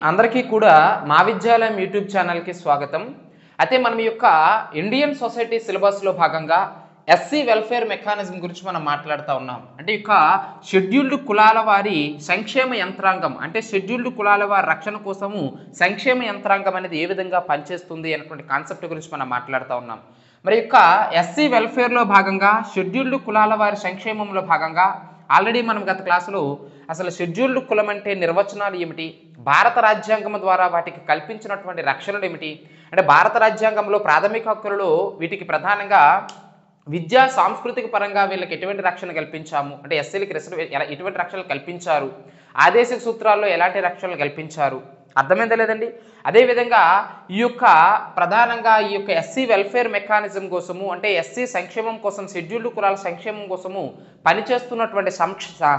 అందరికీ కూడా మా విద్యాలయం యూట్యూబ్ ఛానల్కి స్వాగతం. అయితే మనం ఈ యొక్క ఇండియన్ సొసైటీ సిలబస్లో భాగంగా ఎస్సీ వెల్ఫేర్ మెకానిజం గురించి మనం మాట్లాడుతూ ఉన్నాం. అంటే ఈ యొక్క షెడ్యూల్డ్ కులాల వారి సంక్షేమ యంత్రాంగం, అంటే షెడ్యూల్డ్ కులాల వారి రక్షణ కోసము సంక్షేమ యంత్రాంగం అనేది ఏ విధంగా పనిచేస్తుంది అనేటువంటి కాన్సెప్ట్ గురించి మనం మాట్లాడుతూ ఉన్నాం. మరి యొక్క ఎస్సీ వెల్ఫేర్లో భాగంగా షెడ్యూల్డ్ కులాల వారి సంక్షేమంలో భాగంగా ఆల్రెడీ మనం గత క్లాసులో అసలు షెడ్యూల్డ్ కులం అంటే నిర్వచనాలు ఏమిటి, భారత రాజ్యాంగం ద్వారా వాటికి కల్పించినటువంటి రక్షణలు ఏమిటి, అంటే భారత రాజ్యాంగంలో ప్రాథమిక హక్కులలో వీటికి ప్రధానంగా విద్యా సాంస్కృతిక పరంగా వీళ్ళకి ఎటువంటి రక్షణ కల్పించాము, అంటే ఎస్సీలకి ఎటువంటి రక్షణలు కల్పించారు, ఆదేశిక సూత్రాల్లో ఎలాంటి రక్షణలు కల్పించారు, అర్థమైందా లేదండి. అదేవిధంగా ఈ యొక్క ప్రధానంగా ఈ యొక్క ఎస్సీ వెల్ఫేర్ మెకానిజం కోసము, అంటే ఎస్సీ సంక్షేమం కోసం, షెడ్యూల్డ్ కులాల సంక్షేమం కోసము పనిచేస్తున్నటువంటి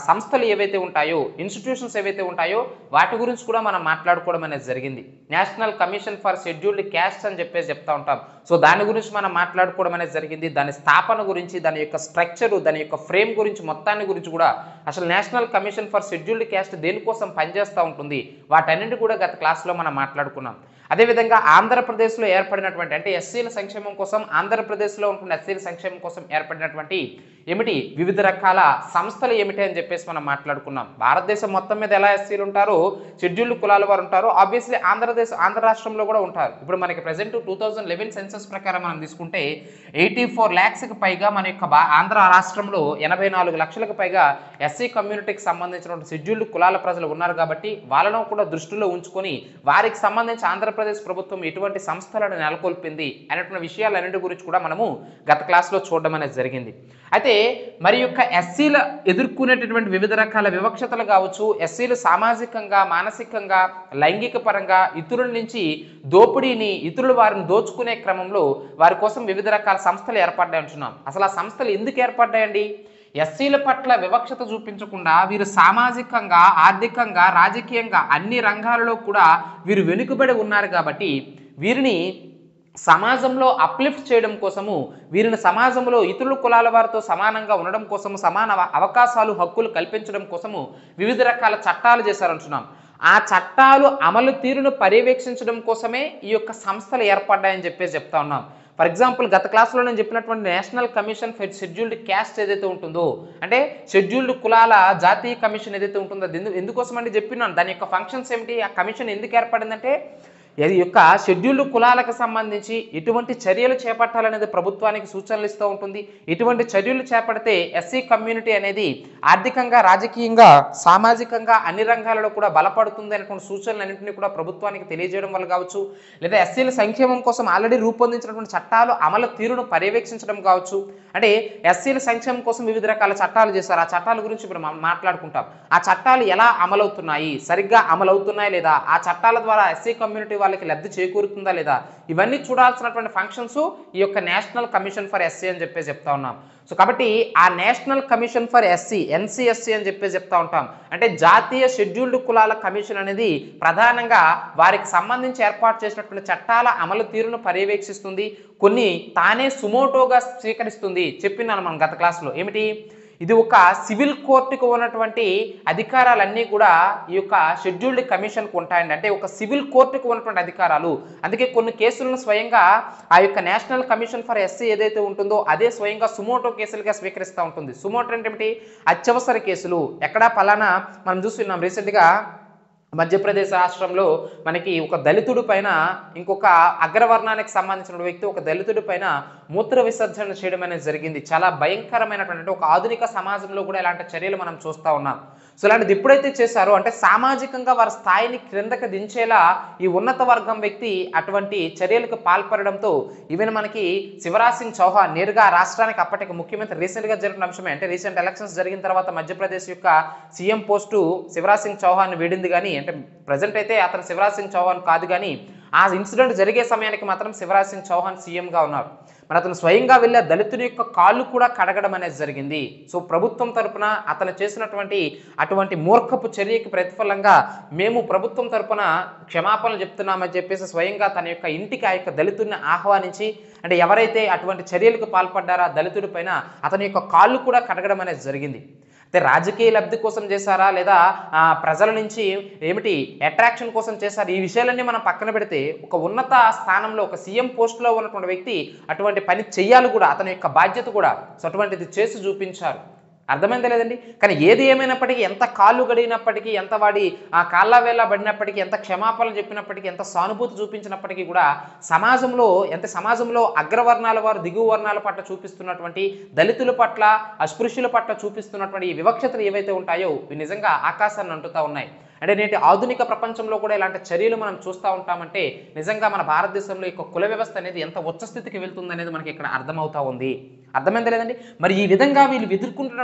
సంస్థలు ఏవైతే ఉంటాయో, ఇన్స్టిట్యూషన్స్ ఏవైతే ఉంటాయో వాటి గురించి కూడా మనం మాట్లాడుకోవడం అనేది జరిగింది. National commission for scheduled caste అని చెప్పేసి చెప్తా ఉంటాం. సో దాని గురించి మనం మాట్లాడుకోవడం అనేది జరిగింది. దాని స్థాపన గురించి, దాని యొక్క స్ట్రక్చరు, దాని యొక్క ఫ్రేమ్ గురించి, మొత్తాన్ని గురించి కూడా, అసలు national commission for scheduled caste దేనికోసం పనిచేస్తూ ఉంటుంది, వాటన్నింటి కూడా గత క్లాస్లో మనం మాట్లాడుకున్నాం. అదేవిధంగా ఆంధ్రప్రదేశ్లో ఏర్పడినటువంటి, అంటే ఎస్సీల సంక్షేమం కోసం ఆంధ్రప్రదేశ్లో ఉంటున్న ఎస్సీల సంక్షేమం కోసం ఏర్పడినటువంటి ఏమిటి వివిధ రకాల సంస్థలు ఏమిటి అని చెప్పేసి మనం మాట్లాడుకున్నాం. భారతదేశం మొత్తం మీద ఎలా ఎస్సీలు ఉంటారో, షెడ్యూల్డ్ కులాల వారు ఉంటారో, ఆబ్వియస్లీ ఆంధ్ర రాష్ట్రంలో కూడా ఉంటారు. ఇప్పుడు మనకి ప్రజెంట్ 2011 సెన్సస్ ప్రకారం మనం తీసుకుంటే 84 lakhsకి పైగా మన యొక్క ఆంధ్ర రాష్ట్రంలో 84 లక్షలకు పైగా ఎస్సీ కమ్యూనిటీకి సంబంధించినటువంటి షెడ్యూల్డ్ కులాల ప్రజలు ఉన్నారు. కాబట్టి వాళ్ళను కూడా దృష్టిలో ఉంచుకొని వారికి సంబంధించి ఆంధ్రప్రదేశ్ ప్రభుత్వం ఎటువంటి సంస్థలను నెలకొల్పింది అనేటువంటి విషయాలన్నింటి గురించి కూడా మనము గత క్లాస్లో చూడడం అనేది జరిగింది. అయితే మరి యొక్క ఎస్సీలు ఎదుర్కొనేటటువంటి వివిధ రకాల వివక్షతలు కావచ్చు, ఎస్సీలు సామాజికంగా, మానసికంగా, లైంగిక పరంగా ఇతరుల నుంచి దోపిడీని, ఇతరులు వారిని దోచుకునే క్రమంలో వారి కోసం వివిధ రకాల సంస్థలు ఏర్పడ్డాయి అంటున్నాం. అసలు ఆ సంస్థలు ఎందుకు ఏర్పడ్డాయండి? ఎస్సీల పట్ల వివక్షత చూపించకుండా వీరు సామాజికంగా, ఆర్థికంగా, రాజకీయంగా అన్ని రంగాలలో కూడా వీరు వెనుకబడి ఉన్నారు. కాబట్టి వీరిని సమాజంలో అప్లిఫ్ట్ చేయడం కోసము, వీరిని సమాజంలో ఇతరుల కులాల వారితో సమానంగా ఉండడం కోసము, సమాన అవకాశాలు, హక్కులు కల్పించడం కోసము వివిధ రకాల చట్టాలు చేశారంటున్నాం. ఆ చట్టాలు అమలు తీరును పర్యవేక్షించడం కోసమే ఈ యొక్క సంస్థలు ఏర్పడ్డాయని చెప్పేసి చెప్తా ఉన్నాం. ఫర్ ఎగ్జాంపుల్ గత క్లాసులో నేను చెప్పినటువంటి national commission for scheduled caste ఏదైతే ఉంటుందో, అంటే షెడ్యూల్డ్ కులాల జాతీయ కమిషన్ ఏదైతే ఉంటుందో, ఎందుకోసం అంటే చెప్పినాను. దాని యొక్క ఫంక్షన్స్ ఏమిటి, ఆ కమిషన్ ఎందుకు ఏర్పడిందంటే ఈ యొక్క షెడ్యూల్డ్ కులాలకు సంబంధించి ఎటువంటి చర్యలు చేపట్టాలనేది ప్రభుత్వానికి సూచనలు ఇస్తూ ఉంటుంది. ఇటువంటి చర్యలు చేపడితే ఎస్సీ కమ్యూనిటీ అనేది ఆర్థికంగా, రాజకీయంగా, సామాజికంగా అన్ని రంగాలలో కూడా బలపడుతుంది అనేటువంటి సూచనలన్నింటినీ కూడా ప్రభుత్వానికి తెలియజేయడం వల్ల కావచ్చు, లేదా ఎస్సీల సంక్షేమం కోసం ఆల్రెడీ రూపొందించినటువంటి చట్టాలు అమలు తీరును పర్యవేక్షించడం కావచ్చు. అంటే ఎస్సీల సంక్షేమం కోసం వివిధ రకాల చట్టాలు చేశారు. ఆ చట్టాల గురించి ఇప్పుడు మనం మాట్లాడుకుంటాం. ఆ చట్టాలు ఎలా అమలవుతున్నాయి, సరిగ్గా అమలవుతున్నాయి లేదా, ఆ చట్టాల ద్వారా ఎస్సీ కమ్యూనిటీ వాళ్ళకి లబ్ధి చేకూరుతుందా లేదా, ఇవన్నీ చూడాల్సినటువంటి ఫంక్షన్స్ ఈ యొక్క నేషనల్ కమిషన్ ఫర్ ఎస్సీ అని చెప్పేసి చెప్తా ఉన్నాం. సో కాబట్టి ఆ national commission for SC, NCSC అని చెప్పేసి చెప్తా ఉంటాం. అంటే జాతీయ షెడ్యూల్డ్ కులాల కమిషన్ అనేది ప్రధానంగా వారికి సంబంధించి ఏర్పాటు చేసినటువంటి చట్టాల అమలు తీరును పర్యవేక్షిస్తుంది. కొన్ని తానే సుమోటోగా స్వీకరిస్తుంది. చెప్పినాను మనం గత క్లాసులో. ఏమిటి, ఇది ఒక సివిల్ కోర్టుకు ఉన్నటువంటి అధికారాలన్నీ కూడా ఈ యొక్క షెడ్యూల్డ్ కమిషన్కు ఉంటాయండి. అంటే ఒక సివిల్ కోర్టుకు ఉన్నటువంటి అధికారాలు. అందుకే కొన్ని కేసులను స్వయంగా ఆ యొక్క నేషనల్ కమిషన్ ఫర్ ఎస్సీ ఏదైతే ఉంటుందో అదే స్వయంగా సుమోటో కేసులుగా స్వీకరిస్తూ ఉంటుంది. సుమోటో అంటే ఏమిటి, అత్యవసర కేసులు. ఎక్కడా పలానా మనం చూస్తున్నాం రీసెంట్గా మధ్యప్రదేశ్ రాష్ట్రంలో మనకి ఒక దళితుడి పైన, ఇంకొక అగ్రవర్ణానికి సంబంధించిన వ్యక్తి ఒక దళితుడి పైన మూత్ర విసర్జన చేయడం అనేది జరిగింది. చాలా భయంకరమైనటువంటి, ఒక ఆధునిక సమాజంలో కూడా ఇలాంటి చర్యలు మనం చూస్తూ ఉన్నాం. సో ఇలాంటిది ఎప్పుడైతే చేశారో, అంటే సామాజికంగా వారి స్థాయిని క్రిందకు దించేలా ఈ ఉన్నత వర్గం వ్యక్తి అటువంటి చర్యలకు పాల్పడడంతో ఈవెన్ మనకి శివరాజ్ సింగ్ చౌహాన్ నేరుగా రాష్ట్రానికి అప్పటికి ముఖ్యమంత్రి, రీసెంట్గా జరిగిన అంశమే. అంటే రీసెంట్ ఎలక్షన్స్ జరిగిన తర్వాత మధ్యప్రదేశ్ యొక్క సీఎం పోస్టు శివరాజ్ సింగ్ చౌహాన్ వీడింది. కానీ అంటే ప్రజెంట్ అయితే అతను శివరాజ్ సింగ్ చౌహాన్ కాదు, కానీ ఆ ఇన్సిడెంట్ జరిగే సమయానికి మాత్రం శివరాజ్ సింగ్ చౌహాన్ సీఎంగా ఉన్నారు. మరి అతను స్వయంగా వెళ్ళే దళితుడి యొక్క కాళ్ళు కూడా కడగడం అనేది జరిగింది. సో ప్రభుత్వం తరపున అతను చేసినటువంటి అటువంటి మూర్ఖపు చర్యకి ప్రతిఫలంగా మేము ప్రభుత్వం తరపున క్షమాపణలు చెప్తున్నామని చెప్పేసి స్వయంగా తన యొక్క ఇంటికి ఆ యొక్క దళితుడిని ఆహ్వానించి, అంటే ఎవరైతే అటువంటి చర్యలకు పాల్పడ్డారో ఆ దళితుడి పైన అతని యొక్క కాళ్ళు కూడా కడగడం అనేది జరిగింది. అయితే రాజకీయ లబ్ధి కోసం చేశారా లేదా ప్రజల నుంచి ఏమిటి అట్రాక్షన్ కోసం చేశారు, ఈ విషయాలన్నీ మనం పక్కన పెడితే ఒక ఉన్నత స్థానంలో ఒక సీఎం పోస్ట్లో ఉన్నటువంటి వ్యక్తి అటువంటి పని చెయ్యాలి కూడా, అతని యొక్క బాధ్యత కూడా. సో అటువంటిది చేసి చూపించారు. అర్థమైందా లేదండి? కానీ ఏది ఏమైనప్పటికీ, ఎంత కాళ్ళు గడిగినప్పటికీ, ఎంత వాడి ఆ కాళ్ళ వేళ పడినప్పటికీ, ఎంత క్షమాపణలు చెప్పినప్పటికీ, ఎంత సానుభూతి చూపించినప్పటికీ కూడా సమాజంలో అగ్రవర్ణాల వారు దిగువ వర్ణాల పట్ల చూపిస్తున్నటువంటి, దళితుల పట్ల అస్పృశ్యుల పట్ల చూపిస్తున్నటువంటి ఈ వివక్షతలు ఏవైతే ఉంటాయో ఇవి నిజంగా ఆకాశాన్ని అంటుతా ఉన్నాయి. అంటే నేటి ఆధునిక ప్రపంచంలో కూడా ఇలాంటి చర్యలు మనం చూస్తూ ఉంటామంటే నిజంగా మన భారతదేశంలో యొక్క కుల వ్యవస్థ అనేది ఎంత ఉచ్చస్థితికి వెళ్తుందనేది మనకి ఇక్కడ అర్థమవుతా ఉంది. అర్థమైందా లేదండి? మరి ఈ విధంగా వీళ్ళు ఎదుర్కొంటున్న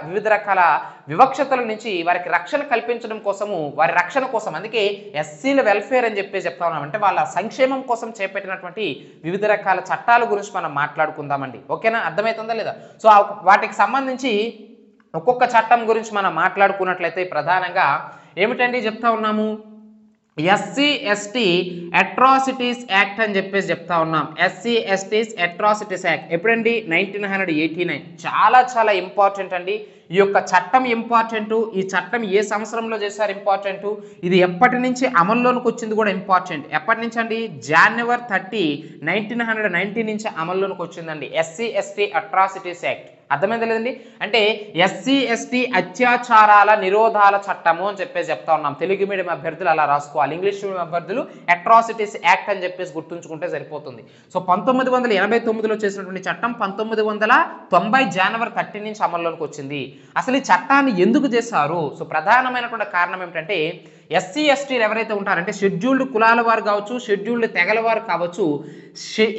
వివిధ రకాల వివక్షతల నుంచి వారికి రక్షణ కల్పించడం కోసము, వారి రక్షణ కోసం, అందుకే ఎస్సీల వెల్ఫేర్ అని చెప్తా ఉన్నాం. అంటే వాళ్ళ సంక్షేమం కోసం చేపట్టినటువంటి వివిధ రకాల చట్టాల గురించి మనం మాట్లాడుకుందామండి. ఓకేనా? అర్థమవుతుందా లేదా? సో వాటికి సంబంధించి ఒక్కొక్క చట్టం గురించి మనం మాట్లాడుకున్నట్లయితే ప్రధానంగా ఏమిటండి చెప్తా ఉన్నాము, ఎస్సీ ఎస్టీ అట్రాసిటీస్ యాక్ట్ అని చెప్తా ఉన్నాం. ఎస్సీ ఎస్టీస్ అట్రాసిటీస్ యాక్ట్ ఎప్పుడండి? 1989. చాలా ఇంపార్టెంట్ అండి. ఈ యొక్క చట్టం ఇంపార్టెంట్. ఈ చట్టం ఏ సంవత్సరంలో చేశారు ఇంపార్టెంట్. ఇది ఎప్పటి నుంచి అమల్లోకి వచ్చింది కూడా ఇంపార్టెంట్. ఎప్పటి నుంచి అండి? January 30, 1990 నుంచి అమల్లోకి వచ్చిందండి ఎస్సీ ఎస్టీ అట్రాసిటీస్ యాక్ట్. అర్థమైంది లేదండి? అంటే ఎస్సీ ఎస్టీ అత్యాచారాల నిరోధాల చట్టము అని చెప్తా ఉన్నాం. తెలుగు మీడియం అభ్యర్థులు అలా రాసుకోవాలి, ఇంగ్లీష్ మీడియం అభ్యర్థులు అట్రాసిటీస్ యాక్ట్ అని గుర్తుంచుకుంటే సరిపోతుంది. సో 1989లో చేసినటువంటి చట్టం 1990 January 30 నుంచి అమల్లోకి వచ్చింది. అసలు ఈ చట్టాన్ని ఎందుకు చేశారు? సో ప్రధానమైనటువంటి కారణం ఏమిటంటే ఎస్సీ ఎస్టీలు ఎవరైతే ఉంటారంటే షెడ్యూల్డ్ కులాల వారు కావచ్చు, షెడ్యూల్డ్ తెగల వారు కావచ్చు,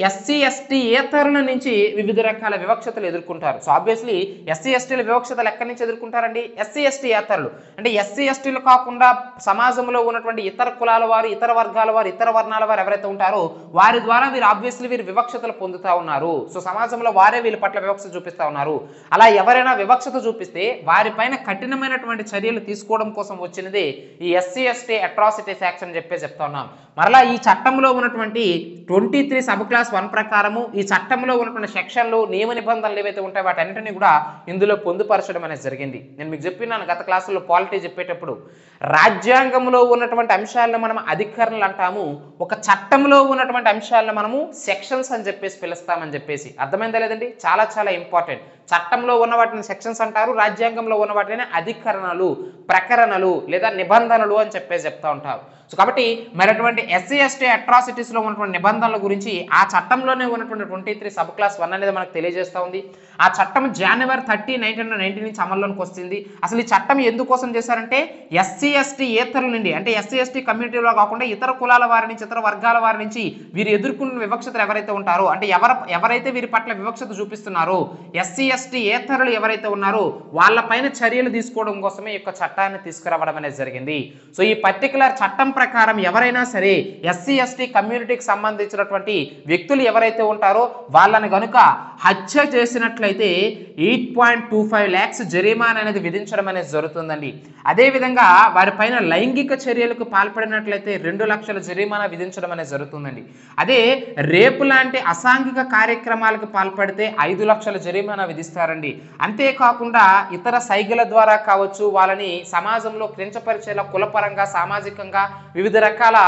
ఎస్సీ ఎస్టీ ఏతరుల నుంచి వివిధ రకాల వివక్షతలు ఎదుర్కొంటారు. సో ఆబ్వియస్లీ ఎస్సీ ఎస్టీల వివక్షతలు ఎక్కడి నుంచి ఎదుర్కొంటారండి? SC ST ఏతరులు. అంటే ఎస్సీ ఎస్టీలు కాకుండా సమాజంలో ఉన్నటువంటి ఇతర కులాల వారు, ఇతర వర్గాల వారు, ఇతర వర్ణాల వారు ఎవరైతే ఉంటారో వారి ద్వారా వీరు వివక్షతలు పొందుతా ఉన్నారు. సో సమాజంలో వారే వీళ్ళ పట్ల వివక్షత చూపిస్తా ఉన్నారు. అలా ఎవరైనా వివక్షత చూపిస్తే వారిపైన కఠినమైనటువంటి చర్యలు తీసుకోవడం కోసం వచ్చినది ఈ ఎస్సీ ఎస్టీ అట్రాసిటీస్ యాక్ట్ అని చెప్తా ఉన్నాం. మరలా ఈ చట్టంలో ఉన్నటువంటి 23 సబ్ క్లాస్ 1 ప్రకారము ఈ చట్టంలో ఉన్నటువంటి సెక్షన్లు, నియమ నిబంధనలు ఏవైతే ఉంటాయో వాటన్నిటిని కూడా ఇందులో పొందుపరచడం అనేది జరిగింది. నేను మీకు చెప్పినాను గత క్లాసులో పాలిటీ చెప్పేటప్పుడు, రాజ్యాంగంలో ఉన్నటువంటి అంశాలను మనం అధికరణలు అంటాము, ఒక చట్టంలో ఉన్నటువంటి అంశాలను మనము సెక్షన్స్ అని పిలుస్తామని అర్థమైందా లేదండి? చాలా ఇంపార్టెంట్. చట్టంలో ఉన్న వాటిని సెక్షన్స్ అంటారు, రాజ్యాంగంలో ఉన్న వాటిని అధికరణలు, ప్రకరణలు లేదా నిబంధనలు అని చెప్తా ఉంటారు. సో కాబట్టి మరి అటువంటి ఎస్సీ ఎస్టీ అట్రాసిటీస్లో ఉన్నటువంటి నిబంధనల గురించి ఆ చట్టంలోనే ఉన్నటువంటి 23 సబ్ క్లాస్ 1 అనేది మనకు తెలియజేస్తూ ఉంది. ఆ చట్టం January 30, 1990 నుంచి అమల్లోకి వస్తుంది. అసలు ఈ చట్టం ఎందుకోసం చేశారంటే ఎస్సీ ఎస్టీ ఏతరుల నుండి, అంటే ఎస్సీ ఎస్టీ కమ్యూనిటీలో కాకుండా ఇతర కులాల వారి నుంచి, ఇతర వర్గాల వారి నుంచి వీరు ఎదుర్కొన్న వివక్షతలు ఎవరైతే ఉంటారో, అంటే ఎవరైతే వీరి పట్ల వివక్షత చూపిస్తున్నారో, ఎస్సీ ఎస్టీ ఏతరులు ఎవరైతే ఉన్నారో వాళ్ళపైన చర్యలు తీసుకోవడం కోసమే ఈ యొక్క చట్టాన్ని తీసుకురావడం అనేది జరిగింది. సో ఈ పర్టికులర్ చట్టం ప్రకారం ఎవరైనా సరే ఎస్సీ ఎస్టీ కమ్యూనిటీకి సంబంధించినటువంటి వ్యక్తులు ఎవరైతే ఉంటారో వాళ్ళని గనుక హత్య చేసినట్లయితే 8.25 lakhs జరిమానా అనేది విధించడం అనేది జరుగుతుందండి. అదేవిధంగా వారిపైన లైంగిక చర్యలకు పాల్పడినట్లయితే 2 లక్షల జరిమానా విధించడం అనేది జరుగుతుందండి. అదే రేపు లాంటి అసాంఘిక కార్యక్రమాలకు పాల్పడితే 5 లక్షల జరిమానా విధిస్తారండి. అంతేకాకుండా ఇతర సైగల ద్వారా కావచ్చు, వాళ్ళని సమాజంలో కించపరిచేలా కులపరంగా, సామాజికంగా వివిధ రకాల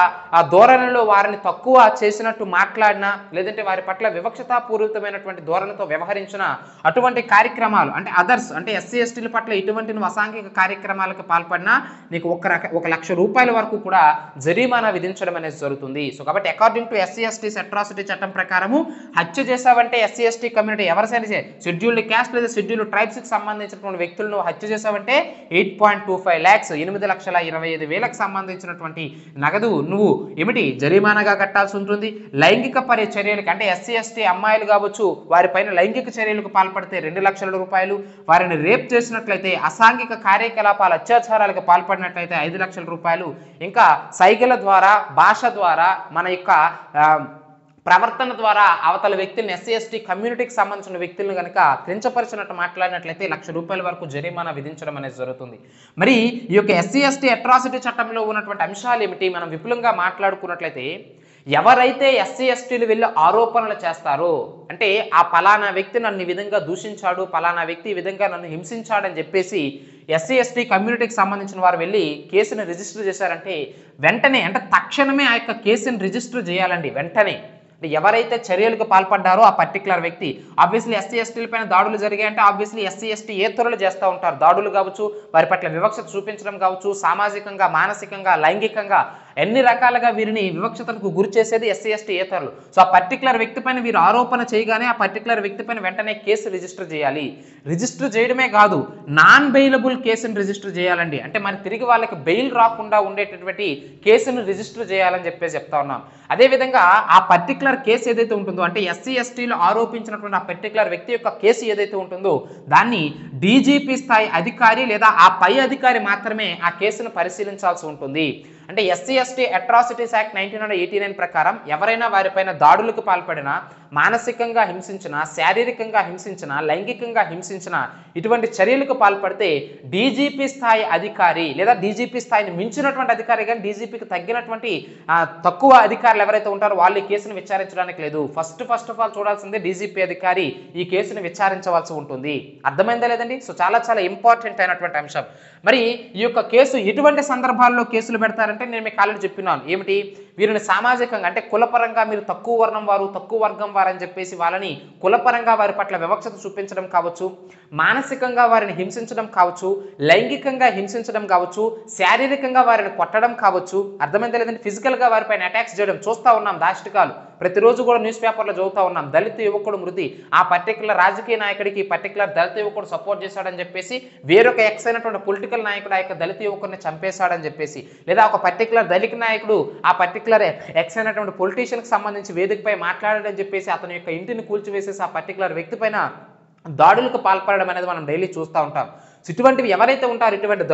ధోరణిలో వారిని తక్కువ చేసినట్టు మాట్లాడినా, లేదంటే వారి పట్ల వివక్షతాపూరితమైనటువంటి ధోరణితో వ్యవహరించిన అటువంటి కార్యక్రమాలు, అంటే అదర్స్, అంటే ఎస్సీ ఎస్టీల పట్ల ఇటువంటి అసాంఘిక కార్యక్రమాలకు పాల్పడినా నీకు 1 లక్ష రూపాయల వరకు కూడా జరిమానా విధించడం అనేది జరుగుతుంది. సో కాబట్టి according to SC STs atrocity చట్టం ప్రకారము హత్య చేసావంటే ఎస్సీ ఎస్టీ కమ్యూనిటీ ఎవరిసైనా షెడ్యూల్డ్ క్యాస్ట్ లేదా షెడ్యూల్డ్ ట్రైబ్స్ కి సంబంధించినటువంటి వ్యక్తులను హత్య చేసావంటే 8.25 lakhs 8,25,000 సంబంధించినటువంటి నగదు నువ్వు ఏమిటి జరిమానాగా కట్టాల్సి ఉంటుంది. లైంగిక చర్యలకు, అంటే ఎస్సీ ఎస్టీ అమ్మాయిలు కావచ్చు వారిపైన లైంగిక చర్యలకు పాల్పడితే 2 లక్షల రూపాయలు, వారిని రేప్ చేసినట్లయితే, అసాంఘిక కార్యకలాపాలు అత్యాచారాలకు పాల్పడినట్లయితే 5 లక్షల రూపాయలు, ఇంకా సైగల ద్వారా, భాష ద్వారా, మన యొక్క ప్రవర్తన ద్వారా అవతల వ్యక్తులను, ఎస్సీ ఎస్టీ కమ్యూనిటీకి సంబంధించిన వ్యక్తులను కనుక కించపరిచినట్టు మాట్లాడినట్లయితే 1 లక్ష రూపాయల వరకు జరిమానా విధించడం అనేది జరుగుతుంది. మరి ఈ యొక్క ఎస్సీ ఎస్టీ అట్రాసిటీ చట్టంలో ఉన్నటువంటి అంశాలు ఏమిటి మనం విపులంగా మాట్లాడుకున్నట్లయితే, ఎవరైతే ఎస్సీ ఎస్టీలు వెళ్ళి ఆరోపణలు చేస్తారో, అంటే ఆ పలానా వ్యక్తి నన్ను ఈ విధంగా దూషించాడు, పలానా వ్యక్తి ఈ విధంగా నన్ను హింసించాడని చెప్పేసి ఎస్సీ ఎస్టీ కమ్యూనిటీకి సంబంధించిన వారు వెళ్ళి కేసును రిజిస్టర్ చేశారంటే వెంటనే, అంటే తక్షణమే ఆ యొక్క కేసును రిజిస్టర్ చేయాలండి వెంటనే. అంటే ఎవరైతే చర్యలకు పాల్పడ్డారో ఆ పర్టికులర్ వ్యక్తి, ఆబ్వియస్లీ ఎస్సీ ఎస్టీల పైన దాడులు జరిగాయంటే ఆబ్వియస్లీ ఎస్సీ ఎస్టీ ఏతరులు చేస్తూ ఉంటారు. దాడులు కావచ్చు, వారి పట్ల వివక్షత చూపించడం కావచ్చు, సామాజికంగా, మానసికంగా, లైంగికంగా ఎన్ని రకాలుగా వీరిని వివక్షతకు గురి చేసేది ఎస్సీ ఎస్టీ ఏతరులు. సో ఆ పర్టికులర్ వ్యక్తి పైన వీరు ఆరోపణ చేయగానే ఆ పర్టికులర్ వ్యక్తి పైన వెంటనే కేసు రిజిస్టర్ చేయాలి. రిజిస్టర్ చేయడమే కాదు, నాన్ బెయిలబుల్ కేసును రిజిస్టర్ చేయాలండి. అంటే మరి తిరిగి వాళ్ళకి బెయిల్ రాకుండా ఉండేటటువంటి కేసును రిజిస్టర్ చేయాలని చెప్పేసి చెప్తా ఉన్నాం. అదేవిధంగా ఆ పర్టికులర్ కేసు ఏదైతే ఉంటుందో, అంటే ఎస్సీ ఎస్టీలు ఆరోపించినటువంటి ఆ పర్టికులర్ వ్యక్తి యొక్క కేసు ఏదైతే ఉంటుందో దాన్ని డీజీపీ స్థాయి అధికారి లేదా ఆ పై అధికారి మాత్రమే ఆ కేసును పరిశీలించాల్సి ఉంటుంది. అంటే ఎస్సీ ఎస్టీ అట్రాసిటీస్ యాక్ట్ 1989 ప్రకారం ఎవరైనా వారిపైన దాడులకు పాల్పడినా, మానసికంగా హింసించినా, శారీరకంగా హింసించినా, లైంగికంగా హింసించినా, ఇటువంటి చర్యలకు పాల్పడితే డీజీపీ స్థాయి అధికారి లేదా డీజీపీ స్థాయిని మించినటువంటి అధికారి కానీ డీజీపీకి తగ్గినటువంటి తక్కువ అధికారులు ఎవరైతే ఉంటారో వాళ్ళు ఈ కేసును విచారించడానికి లేదు. ఫస్ట్ ఆఫ్ ఆల్ చూడాల్సిందే డీజీపీ అధికారి ఈ కేసును విచారించవలసి ఉంటుంది. అర్థమైందా లేదండి? సో చాలా ఇంపార్టెంట్ అయినటువంటి అంశం. మరి ఈ యొక్క కేసు ఎటువంటి సందర్భాల్లో కేసులు పెడతారంటే నేను మీకు ఆల్రెడీ చెప్పినాను. ఏమిటి? వీరిని సామాజికంగా, అంటే కులపరంగా మీరు తక్కువ వర్ణం వారు, తక్కువ వర్గం వారు అని చెప్పేసి వాళ్ళని కులపరంగా వారి పట్ల వివక్షత చూపించడం కావచ్చు, మానసికంగా వారిని హింసించడం కావచ్చు, లైంగికంగా హింసించడం కావచ్చు, శారీరకంగా వారిని కొట్టడం కావచ్చు. అర్థమైందా లేదంటే? ఫిజికల్గా వారిపైన అటాక్స్ చేయడం చూస్తూ ఉన్నాం. దాష్టికాలు ప్రతిరోజు కూడా న్యూస్ పేపర్లో చదువుతూ ఉన్నాం. దళిత యువకుడు మృతి, ఆ పర్టికులర్ రాజకీయ నాయకుడికి పర్టికులర్ దళిత యువకుడు సపోర్ట్ చేశాడని చెప్పేసి వేరొక ఎక్స్ అయినటువంటి పొలిటికల్ నాయకుడు ఆ యొక్క దళిత యువకుడిని చంపేశాడని చెప్పేసి, లేదా ఒక పర్టికులర్ దళిత నాయకుడు ఆ పర్టికులర్ ఎక్స్ అయినటువంటి పొలిటీషియన్కి సంబంధించి వేదికపై మాట్లాడాడని చెప్పేసి అతని యొక్క ఇంటిని కూల్చివేసేసి ఆ పర్టికులర్ వ్యక్తి పైన దాడులకు పాల్పడడం అనేది మనం డైలీ చూస్తూ ఉంటాం. ఇటువంటివి ఎవరైతే ఉంటారో, ఇటువంటి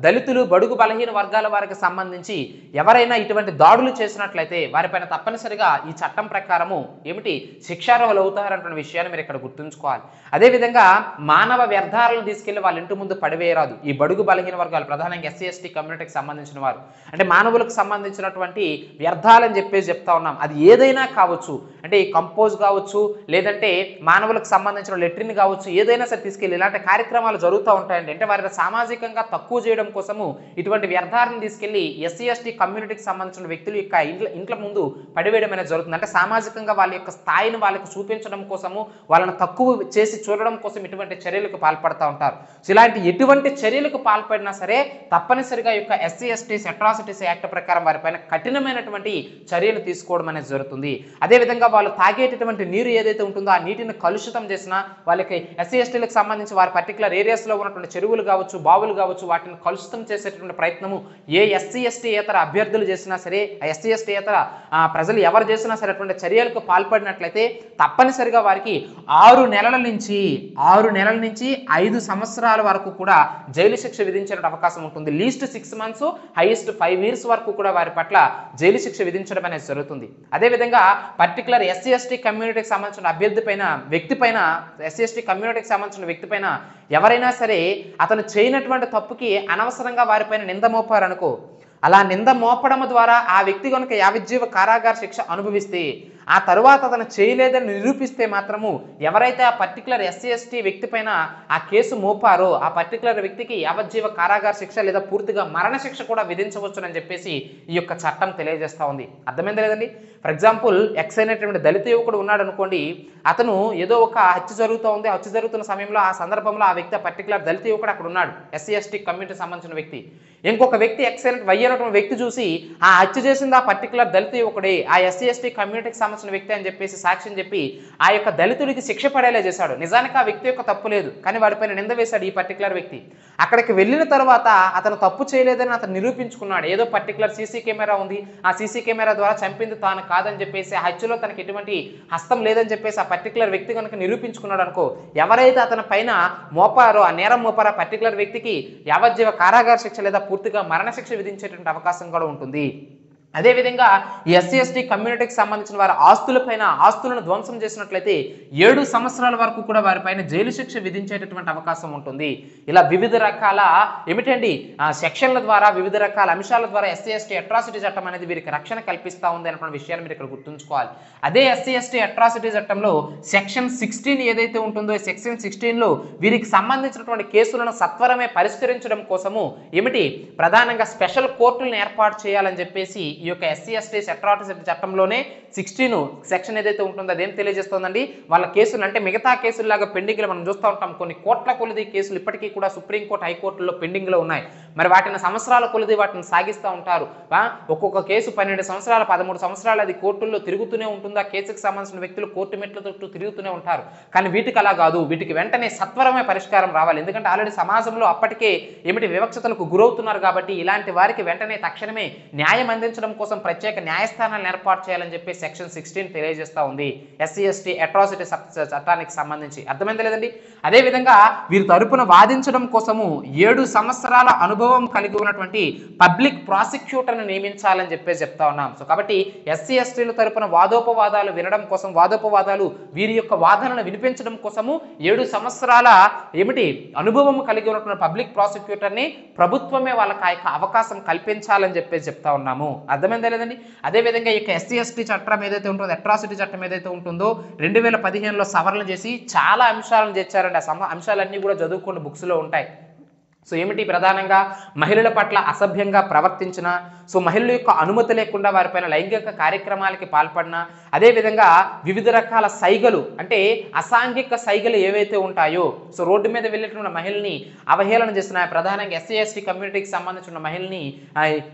దళితులు, బడుగు బలహీన వర్గాల వారికి సంబంధించి ఎవరైనా ఇటువంటి దాడులు చేసినట్లయితే వారిపైన తప్పనిసరిగా ఈ చట్టం ప్రకారము ఏమిటి శిక్షార్హులు అవుతారన్న విషయాన్ని మీరు ఇక్కడ గుర్తుంచుకోవాలి. అదేవిధంగా మానవ వ్యర్థాలను తీసుకెళ్లి వాళ్ళ ఇంటి ముందు పడివేయరాదు. ఈ బడుగు బలహీన వర్గాలు ప్రధానంగా ఎస్సీ ఎస్టీ కమ్యూనిటీకి సంబంధించిన వారు, అంటే మానవులకు సంబంధించినటువంటి వ్యర్థాలని చెప్పేసి చెప్తా ఉన్నాం. అది ఏదైనా కావచ్చు, అంటే ఈ కంపోజ్ కావచ్చు, లేదంటే మానవులకు సంబంధించిన లెట్రిన్ కావచ్చు, ఏదైనా సరే తీసుకెళ్ళి ఇలాంటి కార్యక్రమాలు జరుగుతూ ఉంటాయండి. అంటే వారిని సామాజికంగా తక్కువ చేయడం కోసము ఇటువంటి వ్యర్థాలను తీసుకెళ్లి ఎస్సీ ఎస్టీ కమ్యూనిటీకి సంబంధించిన వ్యక్తుల యొక్క ఇంట్ల ముందు పడివేయడం అనేది జరుగుతుంది. అంటే సామాజికంగా వాళ్ళ యొక్క స్థాయిని వాళ్ళకి చూపించడం కోసము, వాళ్ళని తక్కువ చేసి చూడడం కోసం ఇటువంటి చర్యలకు పాల్పడుతూ ఉంటారు. సో ఇలాంటి ఎటువంటి చర్యలకు పాల్పడినా సరే తప్పనిసరిగా యొక్క ఎస్సీ ఎస్టీస్ అట్రాసిటీస్ యాక్ట్ ప్రకారం వారిపైన కఠినమైనటువంటి చర్యలు తీసుకోవడం అనేది జరుగుతుంది. అదేవిధంగా వాళ్ళు తాగేటటువంటి నీరు ఏదైతే ఉంటుందో ఆ నీటిని కలుషితం చేసినా, వాళ్ళకి ఎస్సీ ఎస్టీలకు సంబంధించి వారి పర్టికులర్ ఏరియాస్లో ఉన్నటువంటి చెరువులు కావచ్చు, బావులు కావచ్చు, వాటిని కలుషితం చేసేటువంటి ప్రయత్నము ఏ ఎస్సీ ఎస్టీ ఏతర అభ్యర్థులు చేసినా సరే, ఆ ఎస్సీ ఎస్టీ ఏతర ప్రజలు ఎవరు చేసినా సరే అటువంటి చర్యలకు పాల్పడినట్లయితే తప్పనిసరిగా వారికి 6 నెలల నుంచి 5 సంవత్సరాల వరకు కూడా జైలు శిక్ష విధించే అవకాశం ఉంటుంది. లీస్ట్ 6 months, హైయెస్ట్ 5 years వరకు కూడా వారి పట్ల జైలు శిక్ష విధించడం అనేది జరుగుతుంది. అదేవిధంగా పర్టికులర్ ఎస్సీ ఎస్టీ కమ్యూనిటీకి సంబంధించిన అభ్యర్థి పైన, వ్యక్తి పైన, ఎస్సీ ఎస్టీ కమ్యూనిటీకి సంబంధించిన వ్యక్తి పైన ఎవరైనా సరే అతను చేయనటువంటి తప్పుకి అనవసరంగా వారిపైన నింద మోపారనుకో, అలా నింద మోపడం ద్వారా ఆ వ్యక్తి కనుక యావజ్జీవ కారాగార శిక్ష అనుభవిస్తే, ఆ తరువాత అతను చేయలేదని నిరూపిస్తే మాత్రము ఎవరైతే ఆ పర్టికులర్ ఎస్సీ ఎస్టీ వ్యక్తి పైన ఆ కేసు మోపారో ఆ పర్టికులర్ వ్యక్తికి యావజ్జీవ కారాగార శిక్ష లేదా పూర్తిగా మరణ శిక్ష కూడా విధించవచ్చునని చెప్పేసి ఈ యొక్క చట్టం తెలియజేస్తూ ఉంది. అర్థమైంది లేదండి? ఫర్ ఎగ్జాంపుల్ ఎక్స్ అయినటువంటి దళిత యువకుడు ఉన్నాడు అనుకోండి, అతను ఏదో ఒక హత్య జరుగుతూ ఉంది, హత్య జరుగుతున్న సమయంలో ఆ సందర్భంలో ఆ వ్యక్తి పర్టికులర్ దళిత యువకుడు అక్కడ ఉన్నాడు, ఎస్సీ ఎస్టీ కమ్యూనిటీకి సంబంధించిన వ్యక్తి. ఇంకొక వ్యక్తి ఎక్స్ వై అయినటువంటి వ్యక్తి చూసి ఆ హత్య చేసింది ఆ పర్టికులర్ దళిత యువకుడే, ఆ ఎస్సీ ఎస్టీ కమ్యూనిటీకి సంబంధించిన వ్యక్తి అని చెప్పేసి సాక్ష్యం చెప్పి ఆ యొక్క దళితుడికి శిక్ష పడేలా చేశాడు. నిజానికి ఆ వ్యక్తి యొక్క తప్పు లేదు, కానీ వాడిపైన నింద వేశాడు ఈ పర్టికులర్ వ్యక్తి. అక్కడికి వెళ్ళిన తర్వాత అతను తప్పు చేయలేదని అతను నిరూపించుకున్నాడు. ఏదో పర్టికులర్ సీసీ కెమెరా ఉంది, ఆ సీసీ కెమెరా ద్వారా చంపింది తాను కాదని చెప్పేసి, ఆ హత్యలో తనకి ఎటువంటి హస్తం లేదని చెప్పేసి ఆ పర్టికులర్ వ్యక్తి కనుక నిరూపించుకున్నాడు అనుకో, ఎవరైతే అతని పైన మోపారో ఆ నేరం మోపారో ఆ పర్టికులర్ వ్యక్తికి యావజ్జీవ కారాగార శిక్ష లేదా పూర్తిగా మరణశిక్ష విధించేటువంటి అవకాశం కూడా ఉంటుంది. అదేవిధంగా ఈ ఎస్సీ ఎస్టీ కమ్యూనిటీకి సంబంధించిన వారి ఆస్తులను ధ్వంసం చేసినట్లయితే 7 సంవత్సరాల వరకు కూడా వారిపైన జైలు శిక్ష విధించేటటువంటి అవకాశం ఉంటుంది. ఇలా వివిధ రకాల ఏమిటండి సెక్షన్ల ద్వారా వివిధ రకాల అంశాల ద్వారా ఎస్సీ ఎస్టీ అట్రాసిటీ చట్టం అనేది వీరికి రక్షణ కల్పిస్తూ ఉంది అనే విషయాన్ని మీరు ఇక్కడ గుర్తుంచుకోవాలి. అదే ఎస్సీ ఎస్టీ అట్రాసిటీ చట్టంలో సెక్షన్ 16 ఏదైతే ఉంటుందో ఈ సెక్షన్ 16లో వీరికి సంబంధించినటువంటి కేసులను సత్వరమే పరిష్కరించడం కోసము ఏమిటి ప్రధానంగా స్పెషల్ కోర్టులను ఏర్పాటు చేయాలని చెప్పేసి ఈ యొక్క ఎస్సీ ఎస్టీ అట్రాసిటీ చట్టంలోనే 16 సెక్షన్ ఏదైతే ఉంటుందో అదేం తెలియజేస్తోందండి. వాళ్ళ కేసులు అంటే మిగతా కేసుల్లాగా పెండింగ్లో మనం చూస్తూ ఉంటాం. కొన్ని కోట్ల కొలది కేసులు ఇప్పటికీ కూడా సుప్రీంకోర్టు హైకోర్టులో పెండింగ్లో ఉన్నాయి. మరి వాటిని సంవత్సరాల కొలది వాటిని సాగిస్తూ ఉంటారు. ఒక్కొక్క కేసు 12 సంవత్సరాలు 13 సంవత్సరాలు అది కోర్టుల్లో తిరుగుతూనే ఉంటుంది. ఆ కేసుకు సంబంధించిన వ్యక్తులు కోర్టు మెట్ల చుట్టూ తిరుగుతూనే ఉంటారు. కానీ వీటికి అలా కాదు, వీటికి వెంటనే సత్వరమే పరిష్కారం రావాలి. ఎందుకంటే ఆల్రెడీ సమాజంలో అప్పటికే ఏమిటి వివక్షతలకు గురవుతున్నారు కాబట్టి ఇలాంటి వారికి వెంటనే తక్షణమే న్యాయం అందించడం కోసం ప్రత్యేక న్యాయస్థానాలను ఏర్పాటు చేయాలని చెప్పి సెక్షన్ 16 తెలియజేస్తూ ఉంది ఎస్సీ ఎస్టీ అట్రాసిటీ చట్టానికి సంబంధించి. అర్థమైంది లేదండి. అదేవిధంగా వీరి తరపున వాదించడం కోసము 7 సంవత్సరాల అనుభవం కలిగి ఉన్నటువంటి పబ్లిక్ ప్రాసిక్యూటర్ను నియమించాలని చెప్పేసి చెప్తా ఉన్నాం. సో కాబట్టి ఎస్సీ ఎస్టీల తరపున వాదోపవాదాలు వినడం కోసం వీరి యొక్క వాదనను వినిపించడం కోసము 7 సంవత్సరాల ఏమిటి అనుభవం కలిగి ఉన్నటువంటి పబ్లిక్ ప్రాసిక్యూటర్ని ప్రభుత్వమే వాళ్ళకి ఆ యొక్క అవకాశం కల్పించాలని చెప్పేసి చెప్తా ఉన్నాము. అర్థమైందా లేదండి. అదేవిధంగా ఈ యొక్క ఎస్సీ ఎస్టీ చట్టం ఏదైతే ఉంటుందో అట్రాసిటీ చట్టం ఏదైతే ఉంటుందో 2015లో సవరణ చేసి చాలా అంశాలను చేర్చారండి. ఆ అంశాలన్నీ కూడా చదువుకున్న బుక్స్లో ఉంటాయి. సో ఏమిటి ప్రధానంగా మహిళల పట్ల అసభ్యంగా ప్రవర్తించిన, సో మహిళల యొక్క అనుమతి లేకుండా వారిపైన లైంగిక కార్యక్రమాలకి పాల్పడిన, అదేవిధంగా వివిధ రకాల సైగలు అంటే అసాంఘిక సైగలు ఏవైతే ఉంటాయో సో రోడ్డు మీద వెళ్ళేటువంటి మహిళని అవహేళన చేసిన ప్రధానంగా ఎస్సీ ఎస్టీ కమ్యూనిటీకి సంబంధించిన మహిళని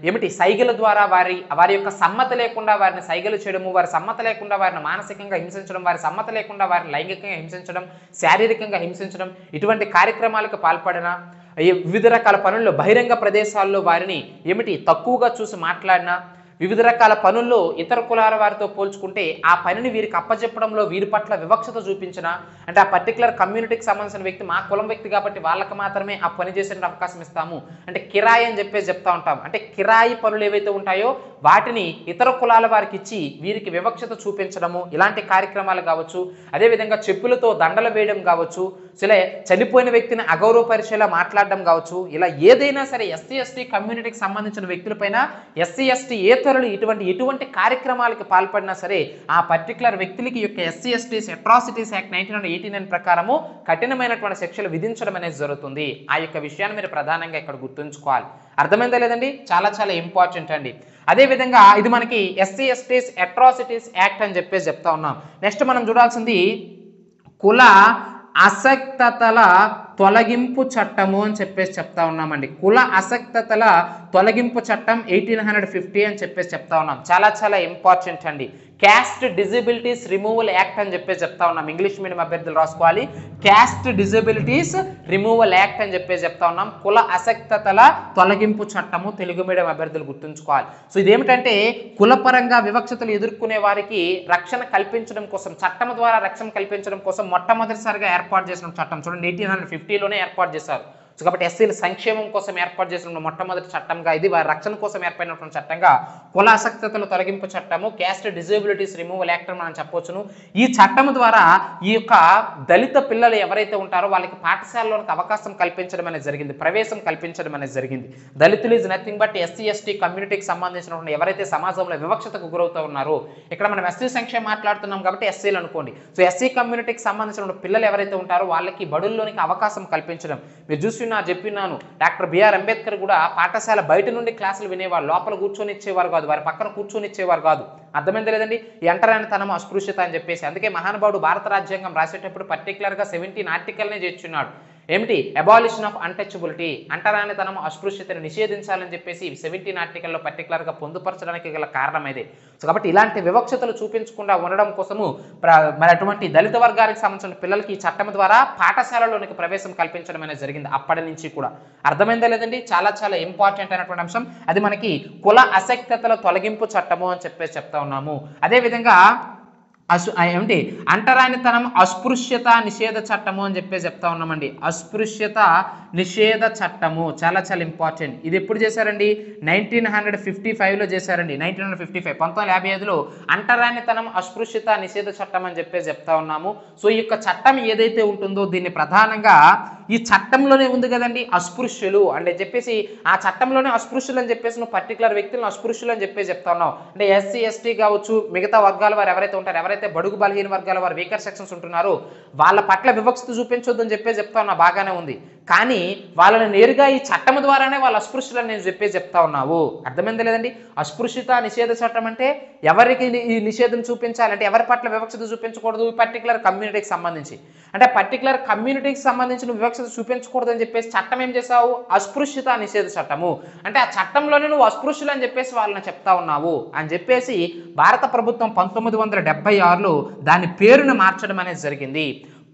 ఏమిటి సైగల ద్వారా వారి యొక్క సమ్మతి లేకుండా వారిని సైగలు చేయడము, వారి సమ్మతి లేకుండా వారిని మానసికంగా హింసించడం, వారి సమ్మతి లేకుండా వారిని లైంగికంగా హింసించడం, శారీరకంగా హింసించడం, ఇటువంటి కార్యక్రమాలకు పాల్పడిన, వివిధ రకాల పనుల్లో బహిరంగ ప్రదేశాల్లో వారిని ఏమిటి తక్కువగా చూసి మాట్లాడినా, వివిధ రకాల పనుల్లో ఇతర కులాల వారితో పోల్చుకుంటే ఆ పనిని వీరికి అప్పచెప్పడంలో వీరి పట్ల వివక్షత చూపించిన, అంటే ఆ పర్టికులర్ కమ్యూనిటీకి సంబంధించిన వ్యక్తి మా కులం వ్యక్తి కాబట్టి వాళ్ళకి మాత్రమే ఆ పని చేసే అవకాశం ఇస్తాము, అంటే కిరాయి అని చెప్పేసి చెప్తా ఉంటాం. అంటే కిరాయి పనులు ఏవైతే ఉంటాయో వాటిని ఇతర కులాల వారికి ఇచ్చి వీరికి వివక్షత చూపించడము, ఇలాంటి కార్యక్రమాలు కావచ్చు. అదేవిధంగా చెప్పులతో దండలు వేయడం కావచ్చు, ఇలా చనిపోయిన వ్యక్తిని అగౌరవపరిచేలా మాట్లాడడం కావచ్చు. ఇలా ఏదైనా సరే ఎస్సీ ఎస్టీ కమ్యూనిటీకి సంబంధించిన వ్యక్తులపైన ఎస్సీ ఎస్టీ ఏతరులు ఎటువంటి కార్యక్రమాలకు పాల్పడినా సరే ఆ పర్టికులర్ వ్యక్తులకి యొక్క ఎస్సీ ఎస్టీ అట్రాసిటీస్ యాక్ట్ 1989 ప్రకారము కఠినమైనటువంటి శిక్షలు విధించడం అనేది జరుగుతుంది. ఆ యొక్క విషయాన్ని మీరు ప్రధానంగా ఇక్కడ గుర్తుంచుకోవాలి. అర్థమైందా లేదండి. చాలా చాలా ఇంపార్టెంట్ అండి. అదేవిధంగా ఇది మనకి ఎస్సీ ఎస్టీ అట్రాసిటీస్ యాక్ట్ అని చెప్పేసి చెప్తా ఉన్నాం. నెక్స్ట్ మనం చూడాల్సింది కుల అసక్తతల తొలగింపు చట్టము అని చెప్పేసి చెప్తా ఉన్నామండి. కుల అసక్తతల తొలగింపు చట్టం 1850 అని చెప్పేసి చెప్తా ఉన్నాం. చాలా చాలా ఇంపార్టెంట్ అండి. క్యాస్ట్ డిజబిలిటీస్ రిమూవల్ యాక్ట్ అని చెప్పేసి చెప్తా ఉన్నాం. ఇంగ్లీష్ మీడియం అభ్యర్థులు రాసుకోవాలి. క్యాస్ట్ డిజబిలిటీస్ రిమూవల్ యాక్ట్ అని చెప్పేసి చెప్తా ఉన్నాం. కుల అసక్తతల తొలగింపు చట్టము తెలుగు మీడియం అభ్యర్థులు గుర్తుంచుకోవాలి. సో ఇదేమిటంటే కులపరంగా వివక్షతలు ఎదుర్కొనే వారికి రక్షణ కల్పించడం కోసం, చట్టం ద్వారా రక్షణ కల్పించడం కోసం మొట్టమొదటిసారిగా ఏర్పాటు చేసిన చట్టం. చూడండి 1850లోనే ఏర్పాటు చేశారు. సో కాబట్టి ఎస్సీల సంక్షేమం కోసం ఏర్పాటు చేసిన మొట్టమొదటి చట్టంగా ఇది వారి రక్షణ కోసం ఏర్పడినటువంటి చట్టంగా కుల అసక్తతల తొలగింపు చట్టము క్యాస్ట్ డిజబిలిటీస్ రిమూవల్ యాక్ట్ అని మనం చెప్పవచ్చును. ఈ చట్టం ద్వారా ఈ యొక్క దళిత పిల్లలు ఎవరైతే ఉంటారో వాళ్ళకి పాఠశాలలోనికి అవకాశం కల్పించడం అనేది జరిగింది, ప్రవేశం కల్పించడం అనేది జరిగింది. దళితులు is nothing but SC ST కమ్యూనిటీకి సంబంధించినటువంటి ఎవరైతే సమాజంలో వివక్షతకు గురవుతూ ఉన్నారో, ఇక్కడ మనం ఎస్సీ సంక్షేమం మాట్లాడుతున్నాం కాబట్టి ఎస్సీలు అనుకోండి. సో ఎస్సీ కమ్యూనిటీకి సంబంధించిన పిల్లలు ఎవరైతే ఉంటారో వాళ్ళకి బడుల్లోనికి అవకాశం కల్పించడం. మీరు చూసి చెప్పినాను డాక్టర్ బిఆర్ అంబేద్కర్ కూడా పాఠశాల బయట నుండి క్లాసులు వినేవారు, లోపల కూర్చొని ఇచ్చేవారు కాదు, వారి పక్కన కూర్చొని ఇచ్చేవారు కాదు. అర్థమైంది లేదండి. ఈ అంటరానితనం అస్పృశ్యత అని చెప్పేసి అందుకే మహానుభావుడు భారత రాజ్యాంగం రాసేటప్పుడు పర్టికులర్గా 17 ఆర్టికల్నే చేర్చున్నాడు. ఏమిటి? అబాలిషన్ ఆఫ్ అన్టచబిలిటీ, అంటరానితనం అస్పృశ్యతను నిషేధించాలని చెప్పేసి 17 ఆర్టికల్లో పర్టికులర్గా పొందుపరచడానికి గల కారణం ఇదే. సో కాబట్టి ఇలాంటి వివక్షతలు చూపించకుండా ఉండడం కోసము మరి అటువంటి దళిత వర్గానికి సంబంధించిన పిల్లలకి ఈ చట్టం ద్వారా పాఠశాలలోనికి ప్రవేశం కల్పించడం అనేది జరిగింది అప్పటి నుంచి కూడా. అర్థమైందా లేదండి. చాలా చాలా ఇంపార్టెంట్ అయినటువంటి అంశం. అది మనకి కుల అసక్తతల తొలగింపు చట్టము అని చెప్పేసి చెప్తా ఉన్నాము. అదేవిధంగా ఏమిటి అంటరానితనం అస్పృశ్యత నిషేధ చట్టము అని చెప్పేసి చెప్తా ఉన్నామండి. అస్పృశ్యత నిషేధ చట్టము చాలా చాలా ఇంపార్టెంట్. ఇది ఎప్పుడు చేశారండి? 1955లో చేశారండి. 1955 1955లో అంటరానితనం అస్పృశ్యత నిషేధ చట్టం అని చెప్పేసి చెప్తా ఉన్నాము. సో ఈ యొక్క చట్టం ఏదైతే ఉంటుందో దీన్ని ప్రధానంగా ఈ చట్టంలోనే ఉంది కదండి అస్పృశ్యులు అంటే చెప్పేసి ఆ చట్టంలోనే అస్పృశ్యులు అని చెప్పేసి నువ్వు పర్టికులర్ వ్యక్తులను అస్పృశ్యులు అని చెప్పేసి చెప్తా ఉన్నావు. అంటే ఎస్సీ ఎస్టీ కావచ్చు, మిగతా వర్గాల వారు ఎవరైతే ఉంటారో, ఎవరైతే బడుగు బలహీన వర్గాల వారు వీకర్ సెక్షన్స్ ఉంటున్నారో వాళ్ళ పట్ల వివక్షత చూపించొద్దు అని చెప్పేసి చెప్తా ఉన్నా, బాగానే ఉంది. కానీ వాళ్ళని నేరుగా ఈ చట్టం ద్వారానే వాళ్ళ అస్పృశ్యులని నేను చెప్పేసి చెప్తా ఉన్నావు. అర్థమైంది లేదండి? అస్పృశ్యత నిషేధ చట్టం అంటే ఎవరికి ఈ నిషేధం చూపించాలంటే ఎవరి పట్ల వివక్షత చూపించకూడదు, పర్టికులర్ కమ్యూనిటీకి సంబంధించి. అంటే పర్టికులర్ కమ్యూనిటీకి సంబంధించిన వివక్షత చూపించకూడదు అని చెప్పేసి చట్టం ఏం చేసావు? అస్పృశ్యత నిషేధ చట్టము. అంటే ఆ చట్టంలోనే నువ్వు అస్పృశ్యులు అని చెప్పేసి వాళ్ళని చెప్తా ఉన్నావు అని చెప్పేసి భారత ప్రభుత్వం 1976లో దాని పేరును మార్చడం అనేది జరిగింది.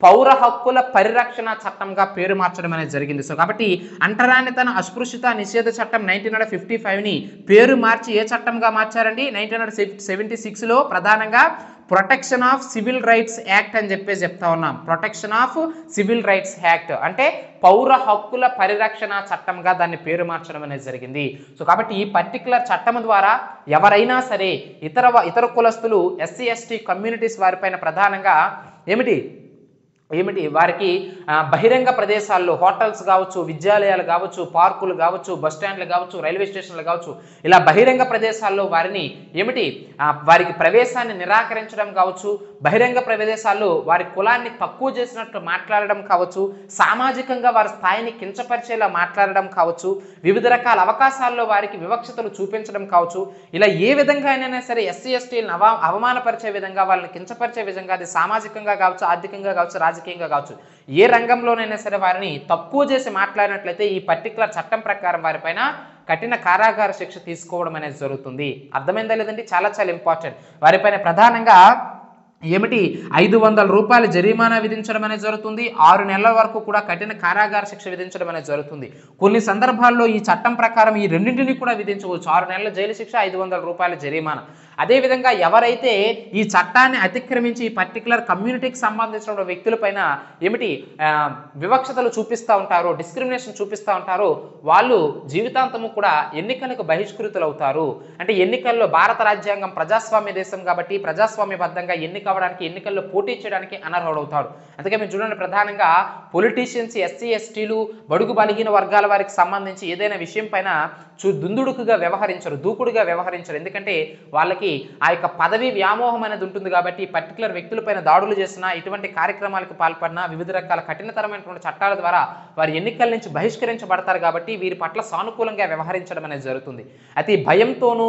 పౌర హక్కుల పరిరక్షణ చట్టంగా పేరు మార్చడం అనేది జరిగింది. సో కాబట్టి అంటరానితన అస్పృశ్యత నిషేధ చట్టం 1955ని పేరు మార్చి ఏ చట్టంగా మార్చారండి? 1976లో ప్రధానంగా protection of civil rights act అని చెప్పేసి చెప్తా ఉన్నాం. Protection of civil rights act అంటే పౌర హక్కుల పరిరక్షణ చట్టంగా దాన్ని పేరు మార్చడం అనేది జరిగింది. సో కాబట్టి ఈ పర్టికులర్ చట్టం ద్వారా ఎవరైనా సరే ఇతర కులస్తులు ఎస్సీ ఎస్టీ కమ్యూనిటీస్ వారిపైన ప్రధానంగా ఏమిటి వారికి బహిరంగ ప్రదేశాల్లో హోటల్స్ కావచ్చు, విద్యాలయాలు కావచ్చు, పార్కులు కావచ్చు, బస్ స్టాండ్లు కావచ్చు, రైల్వే స్టేషన్లు కావచ్చు, ఇలా బహిరంగ ప్రదేశాల్లో వారిని వారికి ప్రవేశాన్ని నిరాకరించడం కావచ్చు, బహిరంగ ప్రదేశాల్లో వారి కులాన్ని తక్కువ చేసినట్లు మాట్లాడడం కావచ్చు, సామాజికంగా వారి స్థాయిని కించపరిచేలా మాట్లాడడం కావచ్చు, వివిధ రకాల అవకాశాల్లో వారికి వివక్షతలు చూపించడం కావచ్చు, ఇలా ఏ విధంగా అయినా సరే ఎస్సీ ఎస్టీలను అవమానపరిచే విధంగా, వాళ్ళని కించపరిచే విధంగా, అది సామాజికంగా కావచ్చు, ఆర్థికంగా కావచ్చు, రాజకీయంగా కావచ్చు, ఏ రంగంలోనైనా సరే వారిని తక్కువ చేసి మాట్లాడినట్లయితే ఈ పర్టికులర్ చట్టం ప్రకారం వారిపైన కఠిన కారాగార శిక్ష తీసుకోవడం అనేది జరుగుతుంది. అర్థమైందా లేదండి? చాలా చాలా ఇంపార్టెంట్. వారిపైన ప్రధానంగా 500 రూపాయల జరిమానా విధించడం అనేది జరుగుతుంది. 6 నెలల వరకు కూడా కఠిన కారాగార శిక్ష విధించడం అనేది జరుగుతుంది. కొన్ని సందర్భాల్లో ఈ చట్టం ప్రకారం ఈ రెండింటిని కూడా విధించవచ్చు. 6 నెలల జైలు శిక్ష, 500 రూపాయల జరిమానా. అదేవిధంగా ఎవరైతే ఈ చట్టాన్ని అతిక్రమించి ఈ పర్టికులర్ కమ్యూనిటీకి సంబంధించిన వ్యక్తులపైన వివక్షతలు చూపిస్తూ ఉంటారో, డిస్క్రిమినేషన్ చూపిస్తూ ఉంటారో, వాళ్ళు జీవితాంతము కూడా ఎన్నికలకు బహిష్కృతులు అవుతారు. అంటే ఎన్నికల్లో భారత రాజ్యాంగం ప్రజాస్వామ్య దేశం కాబట్టి ప్రజాస్వామ్యబద్ధంగా ఎన్నికల్లో పోటీ చేయడానికి అనర్హుడవుతాడు. అందుకే మీరు చూడండి, ప్రధానంగా పొలిటీషియన్స్ ఎస్సీ ఎస్టీలు బడుగు బలహీన వర్గాల వారికి సంబంధించి ఏదైనా విషయం పైన దుందుడుకుగా వ్యవహరించరు, దూకుడుగా వ్యవహరించరు. ఎందుకంటే వాళ్ళకి ఆ యొక్క పదవి వ్యామోహం అనేది ఉంటుంది కాబట్టి పర్టికులర్ వ్యక్తులపైన దాడులు చేసినా, ఇటువంటి కార్యక్రమాలకు పాల్పడినా, వివిధ రకాల కఠినతరమైనటువంటి చట్టాల ద్వారా వారి ఎన్నికల నుంచి బహిష్కరించబడతారు కాబట్టి వీరి పట్ల సానుకూలంగా వ్యవహరించడం అనేది జరుగుతుంది. అయితే భయంతోనూ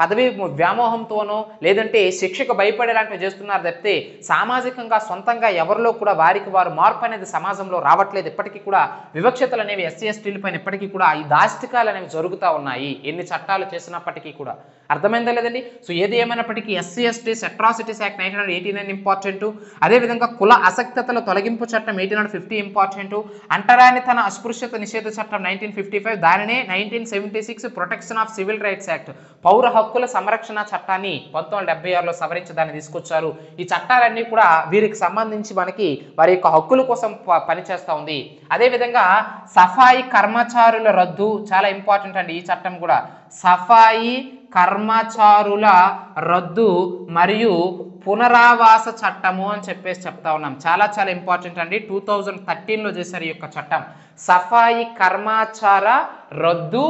పదవి వ్యామోహంతోనూ లేదంటే శిక్షకు భయపడేలాంటివి చేస్తున్నారు తప్పితే సామాజికంగా సొంతంగా ఎవరిలో కూడా వారికి వారు మార్పు అనేది సమాజంలో రావట్లేదు. ఇప్పటికీ కూడా వివక్షతలు అనేవి ఎస్సీ ఎస్టీల పైన ఇప్పటికీ కూడా ఈ దాష్టికాలు అనేవి జరుగుతూ ఉన్నాయి, ఎన్ని చట్టాలు చేసినప్పటికీ కూడా. అర్థమైందా లేదండి? సో ఏది ఏమైనప్పటికీ ఎస్సీ ఎస్టీస్ అట్రాసిటీస్ యాక్ట్ 1989 ఇంపార్టెంట్. అదేవిధంగా కుల అసక్తతల తొలగింపు చట్టం 1850 ఇంపార్టెంట్. అంటరానితన అస్పృశ్యత నిషేధ చట్టం 1955, దానినే 1976 protection of civil rights act పౌర హక్కుల సంరక్షణ చట్టాన్ని 1976లో సవరించి దాన్ని తీసుకొచ్చారు. ఈ చట్టాలన్నీ కూడా వీరికి సంబంధించి మనకి వారి యొక్క హక్కుల కోసం పనిచేస్తూ ఉంది. అదేవిధంగా సఫాయి కర్మచారుల రద్దు చాలా ఇంపార్టెంట్ అండి. ఈ చట్టం కూడా సఫాయి కర్మచారుల రద్దు మరియు పునరావాస చట్టము అని చెప్పేసి చెప్తా ఉన్నాం. చాలా చాలా ఇంపార్టెంట్ అండి. 2013లో చేశారు ఈ యొక్క చట్టం. సఫాయి కర్మచార రద్దు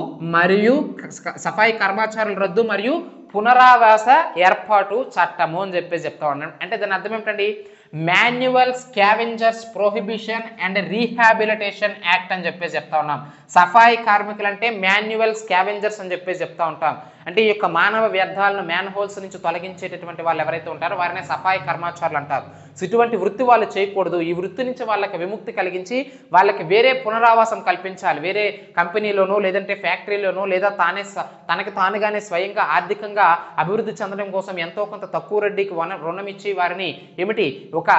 మరియు పునరావాస ఏర్పాటు చట్టము అని చెప్పేసి చెప్తా ఉన్నాం. అంటే దాని అర్థం ఏమిటండి? Manual scavengers prohibition and rehabilitation act అని చెప్పేసి చెప్తా ఉన్నాం. సఫాయి కార్మికులు అంటే మాన్యువల్ స్కావెంజర్స్ అని చెప్పేసి చెప్తా ఉంటాం. అంటే ఈ యొక్క మానవ వ్యర్థాలను మ్యాన్ హోల్స్ నుంచి తొలగించేటటువంటి వాళ్ళు ఎవరైతే ఉంటారో వారినే సఫాయి కర్మచారులు అంటారు. సో ఇటువంటి వృత్తి వాళ్ళు చేయకూడదు. ఈ వృత్తి నుంచి వాళ్ళకి విముక్తి కలిగించి వాళ్ళకి వేరే పునరావాసం కల్పించాలి. వేరే కంపెనీలోనో లేదంటే ఫ్యాక్టరీలోనో లేదా తనకి తానుగానే స్వయంగా ఆర్థికంగా అభివృద్ధి చెందడం కోసం ఎంతో కొంత తక్కువ వడ్డీకి రుణం ఇచ్చి వారిని ఒక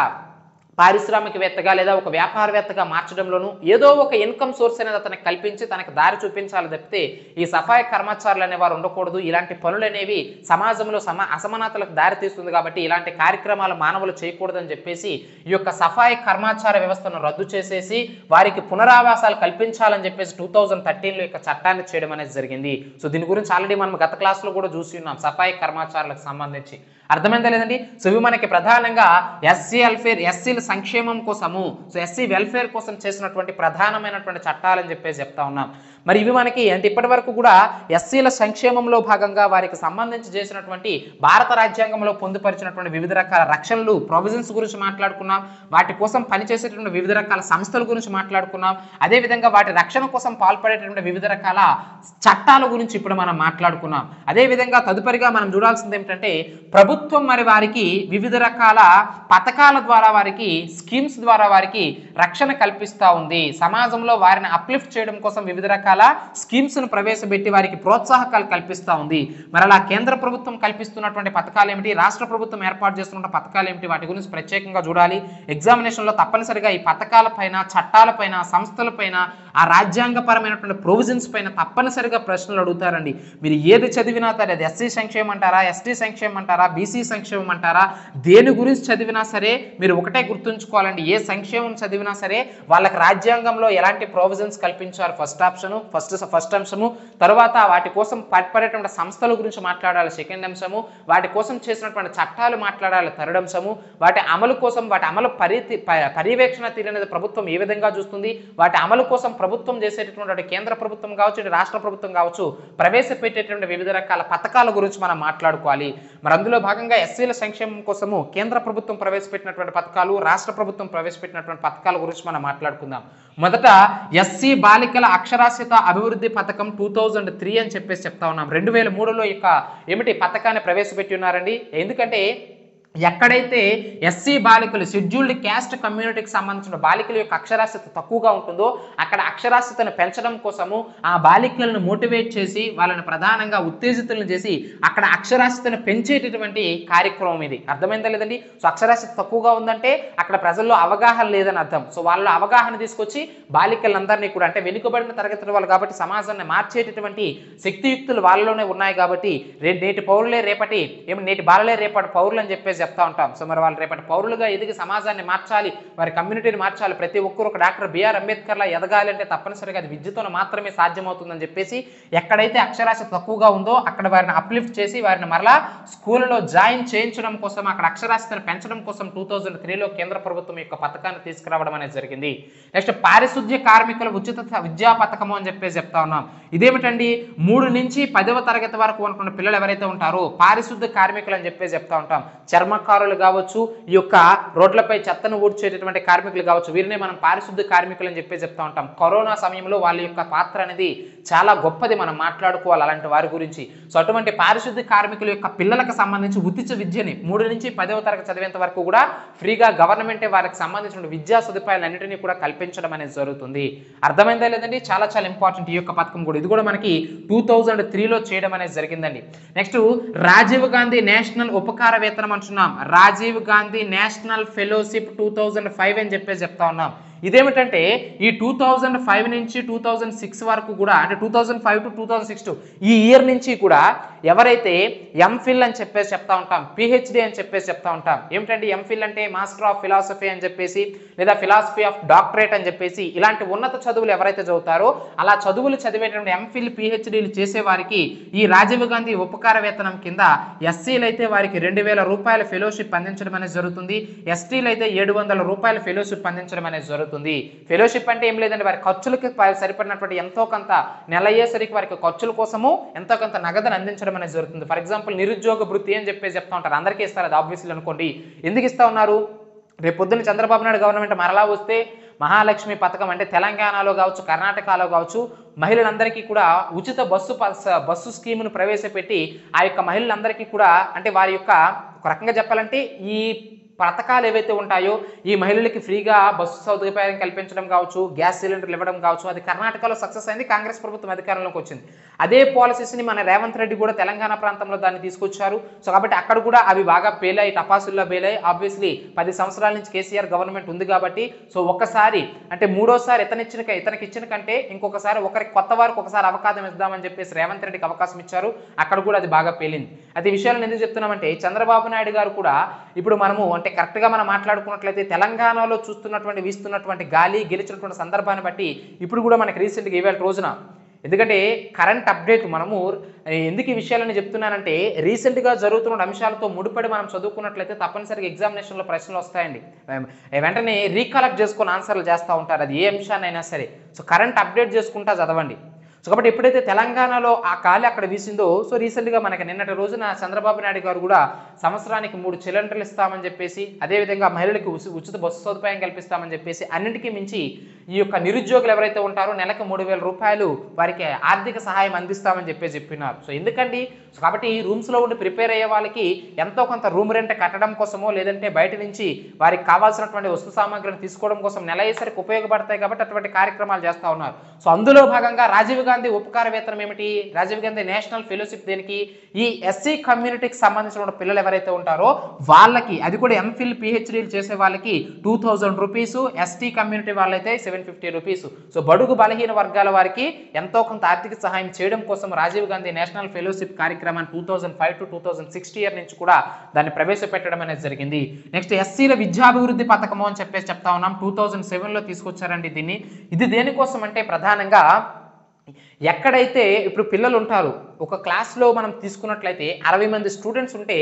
పారిశ్రామికవేత్తగా లేదా ఒక వ్యాపారవేత్తగా మార్చడంలోనూ ఏదో ఒక ఇన్కమ్ సోర్స్ అనేది అతనికి కల్పించి తనకు దారి చూపించాలి తప్పితే ఈ సఫాయి కర్మచారులు అనేవారు ఉండకూడదు. ఇలాంటి పనులు అనేవి సమాజంలో అసమానతలకు దారి తీస్తుంది కాబట్టి ఇలాంటి కార్యక్రమాలు మానవులు చేయకూడదని చెప్పేసి ఈ యొక్క సఫాయి కర్మచార వ్యవస్థను రద్దు చేసేసి వారికి పునరావాసాలు కల్పించాలని చెప్పేసి 2013లో యొక్క చట్టాన్ని చేయడం అనేది జరిగింది. సో దీని గురించి ఆల్రెడీ మనం గత క్లాస్లో కూడా చూసి ఉన్నాం సఫాయి కర్మచారులకు సంబంధించి. అర్థమైందా లేదండి? సో ఇవి మనకి ప్రధానంగా ఎస్సీల సంక్షేమం కోసము, సో ఎస్సీ వెల్ఫేర్ కోసం చేసినటువంటి ప్రధానమైనటువంటి చట్టాలని చెప్పేసి చెప్తా ఉన్నాం. మరి ఇవి మనకి అంటే ఇప్పటి వరకు కూడా ఎస్సీల సంక్షేమంలో భాగంగా వారికి సంబంధించి చేసినటువంటి భారత రాజ్యాంగంలో పొందుపరిచినటువంటి వివిధ రకాల రక్షణలు ప్రొవిజన్స్ గురించి మాట్లాడుకున్నాం. వాటి కోసం పనిచేసేటువంటి వివిధ రకాల సంస్థల గురించి మాట్లాడుకున్నాం. అదేవిధంగా వాటి రక్షణ కోసం పాల్పడేటటువంటి వివిధ రకాల చట్టాల గురించి ఇప్పుడు మనం మాట్లాడుకున్నాం. అదేవిధంగా తదుపరిగా మనం చూడాల్సింది ఏమిటంటే ప్రభుత్వం మరి వారికి వివిధ రకాల పథకాల ద్వారా వారికి స్కీమ్స్ ద్వారా వారికి రక్షణ కల్పిస్తూ ఉంది. సమాజంలో వారిని అప్లిఫ్ట్ చేయడం కోసం వివిధ రకాల స్కీమ్స్ ను ప్రవేశపెట్టి వారికి ప్రోత్సాహకాలు కల్పిస్తూ ఉంది. మరి అలా కేంద్ర ప్రభుత్వం కల్పిస్తున్నటువంటి పథకాలు ఏమిటి, రాష్ట్ర ప్రభుత్వం ఏర్పాటు చేస్తున్న పథకాలు ఏమిటి, వాటి గురించి ప్రత్యేకంగా చూడాలి. ఎగ్జామినేషన్లో తప్పనిసరిగా ఈ పథకాలపైన, చట్టాలపైన, సంస్థలపైన, ఆ రాజ్యాంగపరమైనటువంటి ప్రొవిజన్స్ పైన తప్పనిసరిగా ప్రశ్నలు అడుగుతారండి. మీరు ఏది చదివినా సరే అది ఎస్సీ సంక్షేమం అంటారా, ఎస్టీ సంక్షేమం అంటారా, బీసీ సంక్షేమం అంటారా, దేని గురించి చదివినా సరే మీరు ఒకటే గుర్తుంచుకోవాలండి. ఏ సంక్షేమం చదివినా సరే వాళ్ళకి రాజ్యాంగంలో ఎలాంటి ప్రొవిజన్స్ కల్పించారు ఫస్ట్ అంశము. తర్వాత వాటి కోసం పడేటువంటి సంస్థల గురించి మాట్లాడాలి సెకండ్ అంశము. వాటి కోసం చేసినటువంటి చట్టాలు మాట్లాడాలి థర్డ్ అంశము. వాటి అమలు కోసం వాటి అమలు పర్యవేక్షణ తీరనేది ప్రభుత్వం ఏ విధంగా చూస్తుంది, వాటి అమలు కోసం ప్రభుత్వం చేసేటటువంటి కేంద్ర ప్రభుత్వం కావచ్చు, ఇటు రాష్ట్ర ప్రభుత్వం కావచ్చు ప్రవేశపెట్టేటువంటి వివిధ రకాల పథకాల గురించి మనం మాట్లాడుకోవాలి. మరి అందులో భాగంగా ఎస్సీల సంక్షేమం కోసము కేంద్ర ప్రభుత్వం ప్రవేశపెట్టినటువంటి పథకాలు, రాష్ట్ర ప్రభుత్వం ప్రవేశపెట్టినటువంటి పథకాల గురించి మనం మాట్లాడుకుందాం. మొదట ఎస్సీ బాలికల అక్షరాస్యత అభివృద్ధి పథకం 2003 అని చెప్పేసి చెప్తా ఉన్నాం. 2003లో యొక్క ఏమిటి పథకాన్ని ప్రవేశపెట్టి ఉన్నారండి. ఎందుకంటే ఎక్కడైతే ఎస్సీ బాలికలు షెడ్యూల్డ్ క్యాస్ట్ కమ్యూనిటీకి సంబంధించిన బాలికల యొక్క అక్షరాస్యత తక్కువగా ఉంటుందో అక్కడ అక్షరాస్యతను పెంచడం కోసము ఆ బాలికలను మోటివేట్ చేసి వాళ్ళని ప్రధానంగా ఉత్తేజితులను చేసి అక్కడ అక్షరాస్యతను పెంచేటటువంటి కార్యక్రమం ఇది. అర్థమైందా లేదండి? సో అక్షరాస్యత తక్కువగా ఉందంటే అక్కడ ప్రజల్లో అవగాహన లేదని అర్థం. సో వాళ్ళ అవగాహన తీసుకొచ్చి బాలికలందరినీ కూడా అంటే వెనుకబడిన తరగతుల వాళ్ళు కాబట్టి సమాజాన్ని మార్చేటటువంటి శక్తియుక్తులు వాళ్ళలోనే ఉన్నాయి కాబట్టి నేటి పౌరులే రేపటి నేటి బాలలే రేపటి పౌరులు అని చెప్పేసి చెప్తా ఉంటాం. సో మరి వాళ్ళు రేపటి పౌరులుగా ఎదిగి సమాజాన్ని మార్చాలి, వారి కమ్యూనిటీని మార్చాలి. ప్రతి ఒక్కరు ఒక డాక్టర్ బిఆర్ అంబేద్కర్లా ఎదగాలి అంటే తప్పనిసరిగా అది విద్యతో మాత్రమే సాధ్యమవుతుందని చెప్పేసి ఎక్కడైతే అక్షరాస్యత తక్కువగా ఉందో అక్కడ వారిని అప్లిఫ్ట్ చేసి వారిని మరలా స్కూల్లో జాయిన్ చేయించడం కోసం అక్కడ అక్షరాస్యతను పెంచడం కోసం 2003లో కేంద్ర ప్రభుత్వం యొక్క పథకాన్ని తీసుకురావడం అనేది జరిగింది. నెక్స్ట్ పారిశుద్ధ్య కార్మికుల ఉచిత విద్యా పథకము అని చెప్పేసి చెప్తా ఉన్నాం. ఇదేమిటండి 3 నుంచి 10వ తరగతి వరకు అనుకున్న పిల్లలు ఎవరైతే ఉంటారో పారిశుద్ధ్య కార్మికులు అని చెప్పేసి చెప్తా ఉంటాం. చర్మకారులు కావచ్చు, ఈ యొక్క రోడ్లపై చెత్తను ఊడ్చేటటువంటి కార్మికులు కావచ్చు, వీరిని మనం పారిశుద్ధ్య కార్మికులు అని చెప్పి చెప్తా ఉంటాం. కరోనా సమయంలో వాళ్ళ యొక్క పాత్ర అనేది చాలా గొప్పది, మనం మాట్లాడుకోవాలి అలాంటి వారి గురించి. సో అటువంటి పారిశుద్ధ్య కార్మికుల యొక్క పిల్లలకు సంబంధించి ఉచిత విద్యని 3 నుంచి 10వ తరగతి చదివేంత వరకు కూడా ఫ్రీగా గవర్నమెంటే వారికి సంబంధించిన విద్యా సదుపాయాలన్నింటినీ కూడా కల్పించడం అనేది జరుగుతుంది. అర్థమైందా లేదండి? చాలా చాలా ఇంపార్టెంట్ ఈ యొక్క పథకం కూడా. ఇది కూడా మనకి 2003లో చేయడం అనేది జరిగిందండి. నెక్స్ట్ రాజీవ్ గాంధీ నేషనల్ ఉపకార వేతనం అంటున్నాం. రాజీవ్ గాంధీ నేషనల్ ఫెలోషిప్ 2005 అని చెప్పేసి చెప్తా ఉన్నాం. ఇదేమిటంటే ఈ 2005 నుంచి 2006 వరకు కూడా అంటే 2005 to 2006 ఈ ఇయర్ నుంచి కూడా ఎవరైతే ఎంఫిల్ అని చెప్పేసి చెప్తా ఉంటాం, పిహెచ్డి అని చెప్పేసి చెప్తా ఉంటాం. ఏమిటంటే ఎంఫిల్ అంటే మాస్టర్ ఆఫ్ ఫిలాసఫీ అని చెప్పేసి లేదా ఫిలాసఫీ ఆఫ్ డాక్టరేట్ అని చెప్పేసి ఇలాంటి ఉన్నత చదువులు ఎవరైతే చదువుతారో అలా చదువులు చదివేటువంటి ఎంఫిల్ పిహెచ్డీలు చేసే వారికి ఈ రాజీవ్ గాంధీ ఉపకార వేతనం కింద ఎస్సీలు అయితే వారికి 2000 రూపాయల ఫెలోషిప్ అందించడం అనేది జరుగుతుంది. ఎస్టీలు అయితే 700 రూపాయల ఫెలోషిప్ అందించడం అనేది జరుగుతుంది. ఫెలోషిప్ అంటే ఏం లేదండి, వారి ఖర్చులకు సరిపడినటువంటి ఎంతో కొంత నెల అయ్యేసరికి వారికి ఖర్చుల కోసము ఎంతో కొంత నగదును అందించడం అనేది జరుగుతుంది. ఫర్ ఎగ్జాంపుల్ నిరుద్యోగ భృతి అని చెప్పేసి చెప్తా ఉంటారు. అందరికీ ఇస్తారు అది ఆబ్వియస్లీ అనుకోండి. ఎందుకు ఇస్తా ఉన్నారు? రేపు పొద్దున్న చంద్రబాబు నాయుడు గవర్నమెంట్ మరలా వస్తే మహాలక్ష్మి పథకం అంటే తెలంగాణలో కావచ్చు, కర్ణాటకలో కావచ్చు మహిళలందరికీ కూడా ఉచిత బస్సు స్కీమును ప్రవేశపెట్టి ఆ యొక్క మహిళలందరికీ కూడా అంటే వారి యొక్క ఒక రకంగా చెప్పాలంటే ఈ పథకాలు ఏవైతే ఉంటాయో ఈ మహిళలకి ఫ్రీగా బస్సు సౌకర్యం కల్పించడం కావచ్చు, గ్యాస్ సిలిండర్లు ఇవ్వడం కావచ్చు, అది కర్ణాటకలో సక్సెస్ అయింది. కాంగ్రెస్ ప్రభుత్వం అధికారంలోకి వచ్చింది. అదే పాలసీస్ని మన రేవంత్ రెడ్డి కూడా తెలంగాణ ప్రాంతంలో దాన్ని తీసుకొచ్చారు. సో కాబట్టి అక్కడ కూడా అవి బాగా పేలాయి, టపాసుల్లో పేలాయి. ఆబ్వియస్లీ 10 సంవత్సరాల నుంచి కేసీఆర్ గవర్నమెంట్ ఉంది కాబట్టి సో ఒక్కసారి అంటే మూడోసారి ఇతనికి ఇచ్చిన కంటే ఇంకొకసారి కొత్త వారికి ఒకసారి అవకాశం ఇద్దామని చెప్పేసి రేవంత్ రెడ్డికి అవకాశం ఇచ్చారు. అక్కడ కూడా అది బాగా పేలింది. అది విషయాలను ఎందుకు చెప్తున్నామంటే చంద్రబాబు నాయుడు గారు కూడా ఇప్పుడు మనము అంటే కరెక్ట్గా మనం మాట్లాడుకున్నట్లయితే తెలంగాణలో వీస్తున్నటువంటి గాలి గెలిచినటువంటి సందర్భాన్ని బట్టి ఇప్పుడు కూడా మనకి రీసెంట్గా ఇవాళ రోజున ఎందుకంటే కరెంట్ అప్డేట్ మనము ఎందుకు ఈ విషయాలని చెప్తున్నానంటే రీసెంట్గా జరుగుతున్న అంశాలతో ముడిపడి మనం చదువుకున్నట్లయితే తప్పనిసరిగా ఎగ్జామినేషన్లో ప్రశ్నలు వస్తాయండి. వెంటనే రీకలెక్ట్ చేసుకొని ఆన్సర్లు చేస్తూ ఉంటారు. అది ఏ అంశాన్నైనా సరే. సో కరెంట్ అప్డేట్ చేసుకుంటా చదవండి. సో కాబట్టి ఎప్పుడైతే తెలంగాణలో ఆ గాలి అక్కడ వీసిందో సో రీసెంట్గా మనకి నిన్నటి రోజున చంద్రబాబు నాయుడు గారు కూడా సంవత్సరానికి 3 సిలిండర్లు ఇస్తామని చెప్పేసి అదేవిధంగా మహిళలకు ఉచిత బస్సు సదుపాయం కల్పిస్తామని చెప్పేసి అన్నింటికీ మించి ఈ యొక్క నిరుద్యోగులు ఎవరైతే ఉంటారో నెలకు 3,000 రూపాయలు వారికి ఆర్థిక సహాయం అందిస్తామని చెప్పినారు. సో ఎందుకండి సో కాబట్టి రూమ్స్లో ఉండి ప్రిపేర్ అయ్యే వాళ్ళకి ఎంతో కొంత రూమ్ రెంట్ కట్టడం కోసమో లేదంటే బయట నుంచి వారికి కావాల్సినటువంటి వస్తు సామాగ్రిని తీసుకోవడం కోసం నెల అయ్యేసరికి ఉపయోగపడతాయి కాబట్టి అటువంటి కార్యక్రమాలు చేస్తూ ఉన్నారు. సో అందులో భాగంగా రాజీవ్ గాంధీ ఉపకార వేతనం ఏమిటి, రాజీవ్ గాంధీ నేషనల్ ఫెలోషిప్ దేనికి, ఈ ఎస్సీ కమ్యూనిటీకి సంబంధించిన పిల్లలు ఎవరైతే ఉంటారో వాళ్ళకి అది కూడా ఎంఫిల్ పిహెచ్డీలు చేసే వాళ్ళకి 2,000 రూపీస్, ఎస్టీ కమ్యూనిటీ వాళ్ళైతే 750 రూపీస్. సో బడుగు బలహీన వర్గాల వారికి ఎంతో కొంత ఆర్థిక సహాయం చేయడం కోసం రాజీవ్ గాంధీ నేషనల్ ఫెలోషిప్ కార్యక్రమాన్ని 2005 to 2006 ఇయర్ నుంచి కూడా దాన్ని ప్రవేశపెట్టడం అనేది జరిగింది. నెక్స్ట్ ఎస్సీల విద్యాభివృద్ధి పథకము అని చెప్తా ఉన్నాం. 2007లో తీసుకొచ్చారండి దీన్ని. ఇది దేనికోసం అంటే ప్రధానంగా ఎక్కడైతే ఇప్పుడు పిల్లలు ఉంటారు ఒక క్లాస్లో మనం తీసుకున్నట్లయితే 60 మంది స్టూడెంట్స్ ఉంటే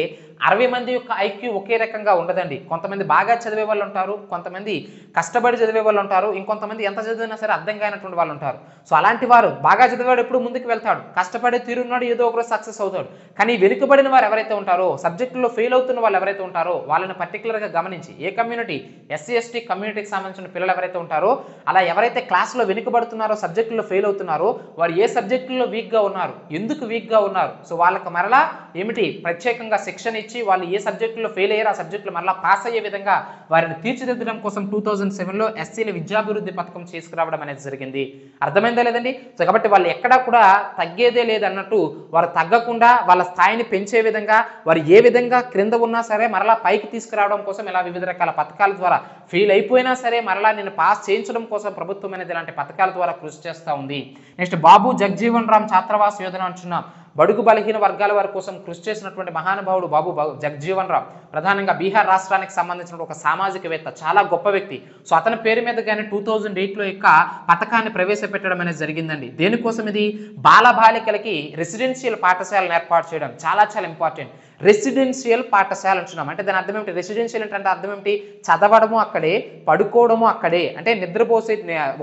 60 మంది యొక్క ఐక్యూ ఒకే రకంగా ఉండదండి. కొంతమంది బాగా చదివే వాళ్ళు ఉంటారు, కొంతమంది కష్టపడి చదివే వాళ్ళు ఉంటారు, ఇంకొంతమంది ఎంత చదివినా సరే అర్థం కానటువంటి వాళ్ళు ఉంటారు. సో అలాంటి వారు బాగా చదివాడు ఎప్పుడు ముందుకు వెళ్తాడు, కష్టపడే తీరున్నాడు ఏదో ఒకరోజు సక్సెస్ అవుతాడు. కానీ వెనుకబడిన వారు ఎవరైతే ఉంటారో సబ్జెక్టులో ఫెయిల్ అవుతున్న వాళ్ళు ఎవరైతే ఉంటారో వాళ్ళని పర్టికులర్గా గమనించి ఏ కమ్యూనిటీ ఎస్సీ ఎస్టీ కమ్యూనిటీకి సంబంధించిన పిల్లలు ఎవరైతే ఉంటారో అలా ఎవరైతే క్లాస్లో వెనుకబడుతున్నారో సబ్జెక్టులో ఫెయిల్ అవుతున్నారో వారు ఏ సబ్జెక్టులో వీక్గా ఉన్నారు, ఎందుకు వీక్గా ఉన్నారు, సో వాళ్ళకి మరలా ఏమిటి ప్రత్యేకంగా శిక్షణ ఇచ్చి వాళ్ళు ఏ సబ్జెక్టులో ఫెయిల్ అయ్యారో ఆ సబ్జెక్టులో మరలా పాస్ అయ్యే విధంగా వారిని తీర్చిదిద్దడం కోసం 2007లో ఎస్సీల విద్యాభివృద్ధి పథకం తీసుకురావడం అనేది జరిగింది. అర్థమైందా లేదండి? సో కాబట్టి వాళ్ళు ఎక్కడా కూడా తగ్గేదే లేదన్నట్టు వారు తగ్గకుండా వాళ్ళ స్థాయిని పెంచే విధంగా వారు ఏ విధంగా క్రింద ఉన్నా సరే మరలా పైకి తీసుకురావడం కోసం ఇలా వివిధ రకాల పథకాల ద్వారా ఫెయిల్ అయిపోయినా సరే మరలా నేను పాస్ చేయించడం కోసం ప్రభుత్వం అనేది ఇలాంటి పథకాల ద్వారా కృషి చేస్తూ ఉంది. నెక్స్ట్ బాబు జగజీవన్ రామ్ ఛాత్రవాస్ యోజన అంటున్నాం. బడుగు బలహీన వర్గాల వారి కోసం కృషి చేసినటువంటి మహానుభావుడు బాబు జగజీవన్ రామ్. ప్రధానంగా బీహార్ రాష్ట్రానికి సంబంధించిన ఒక సామాజికవేత్త, చాలా గొప్ప వ్యక్తి. సో అతని పేరు మీద కానీ 2008లో యొక్క పథకాన్ని ప్రవేశపెట్టడం అనేది జరిగిందండి. దేనికోసం ఇది బాలబాలికలకి రెసిడెన్షియల్ పాఠశాలను ఏర్పాటు చేయడం చాలా చాలా ఇంపార్టెంట్. రెసిడెన్షియల్ పాఠశాల అంటున్నాం అంటే దాని అర్థం ఏమిటి? రెసిడెన్షియల్ అంటే అర్థం ఏమిటి? చదవడము అక్కడే, పడుకోవడము అక్కడే, అంటే నిద్రపోసే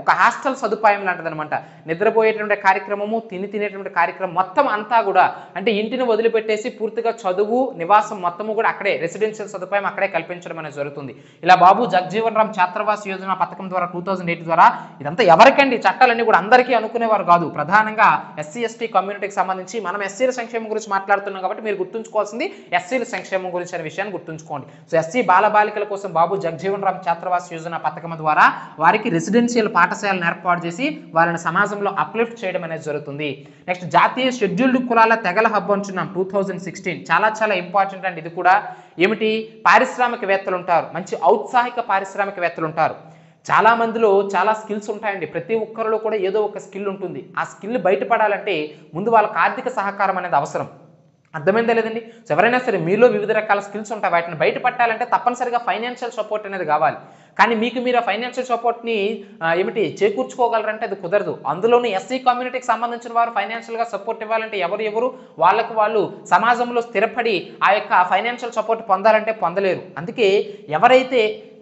ఒక హాస్టల్ సదుపాయం లాంటిది అనమాట. నిద్రపోయేటువంటి కార్యక్రమము, తినేటువంటి కార్యక్రమం మొత్తం అంతా కూడా అంటే ఇంటిని వదిలిపెట్టేసి పూర్తిగా చదువు నివాసం మొత్తము కూడా అక్కడే రెసిడెన్షియల్ సదుపాయం అక్కడే కల్పించడం అనేది జరుగుతుంది. ఇలా బాబు జగజీవన్ రామ్ ఛాత్రవాస్ యోజన పథకం ద్వారా 2008 ద్వారా ఇదంతా ఎవరికండి చట్టాలన్నీ కూడా అందరికీ అనుకునేవారు కాదు. ప్రధానంగా ఎస్సీ ఎస్టీ కమ్యూనిటీకి సంబంధించి మనం ఎస్సీల సంక్షేమం గురించి మాట్లాడుతున్నాం కాబట్టి మీరు గుర్తుంచుకోవాల్సింది ఎస్సీల సంక్షేమం గురించి అనే విషయాన్ని గుర్తుంచుకోండి. సో ఎస్సీ బాలబాలికల కోసం బాబు జగజీవన్ రామ్ ఛాత్రవాస్ యోజన పథకం ద్వారా వారికి రెసిడెన్షియల్ పాఠశాలను ఏర్పాటు చేసి వారిని సమాజంలో అప్లిఫ్ట్ చేయడం అనేది జరుగుతుంది. నెక్స్ట్ జాతీయ షెడ్యూల్డ్ కులాల తెగల హబ్ అంటున్నాం 2016. చాలా చాలా ఇంపార్టెంట్ అండి. ఇది కూడా ఏమిటి? పారిశ్రామికవేత్తలు ఉంటారు, మంచి ఔత్సాహిక పారిశ్రామికవేత్తలు ఉంటారు. చాలా మందిలో చాలా స్కిల్స్ ఉంటాయండి. ప్రతి ఒక్కరిలో కూడా ఏదో ఒక స్కిల్ ఉంటుంది. ఆ స్కిల్ బయటపడాలంటే ముందు వాళ్ళకి ఆర్థిక సహకారం అనేది అవసరం. అర్థమైందా లేదండి? సో ఎవరైనా సరే మీలో వివిధ రకాల స్కిల్స్ ఉంటాయి, వాటిని బయట పట్టాలంటే తప్పనిసరిగా ఫైనాన్షియల్ సపోర్ట్ అనేది కావాలి. కానీ మీరు ఆ ఫైనాన్షియల్ సపోర్ట్ని ఏమిటి చేకూర్చుకోగలరంటే అది కుదరదు. అందులోనూ ఎస్సీ కమ్యూనిటీకి సంబంధించిన వారు ఫైనాన్షియల్గా సపోర్ట్ ఇవ్వాలంటే ఎవరు వాళ్ళకు వాళ్ళు సమాజంలో స్థిరపడి ఆ యొక్క ఫైనాన్షియల్ సపోర్ట్ పొందాలంటే పొందలేరు. అందుకే ఎవరైతే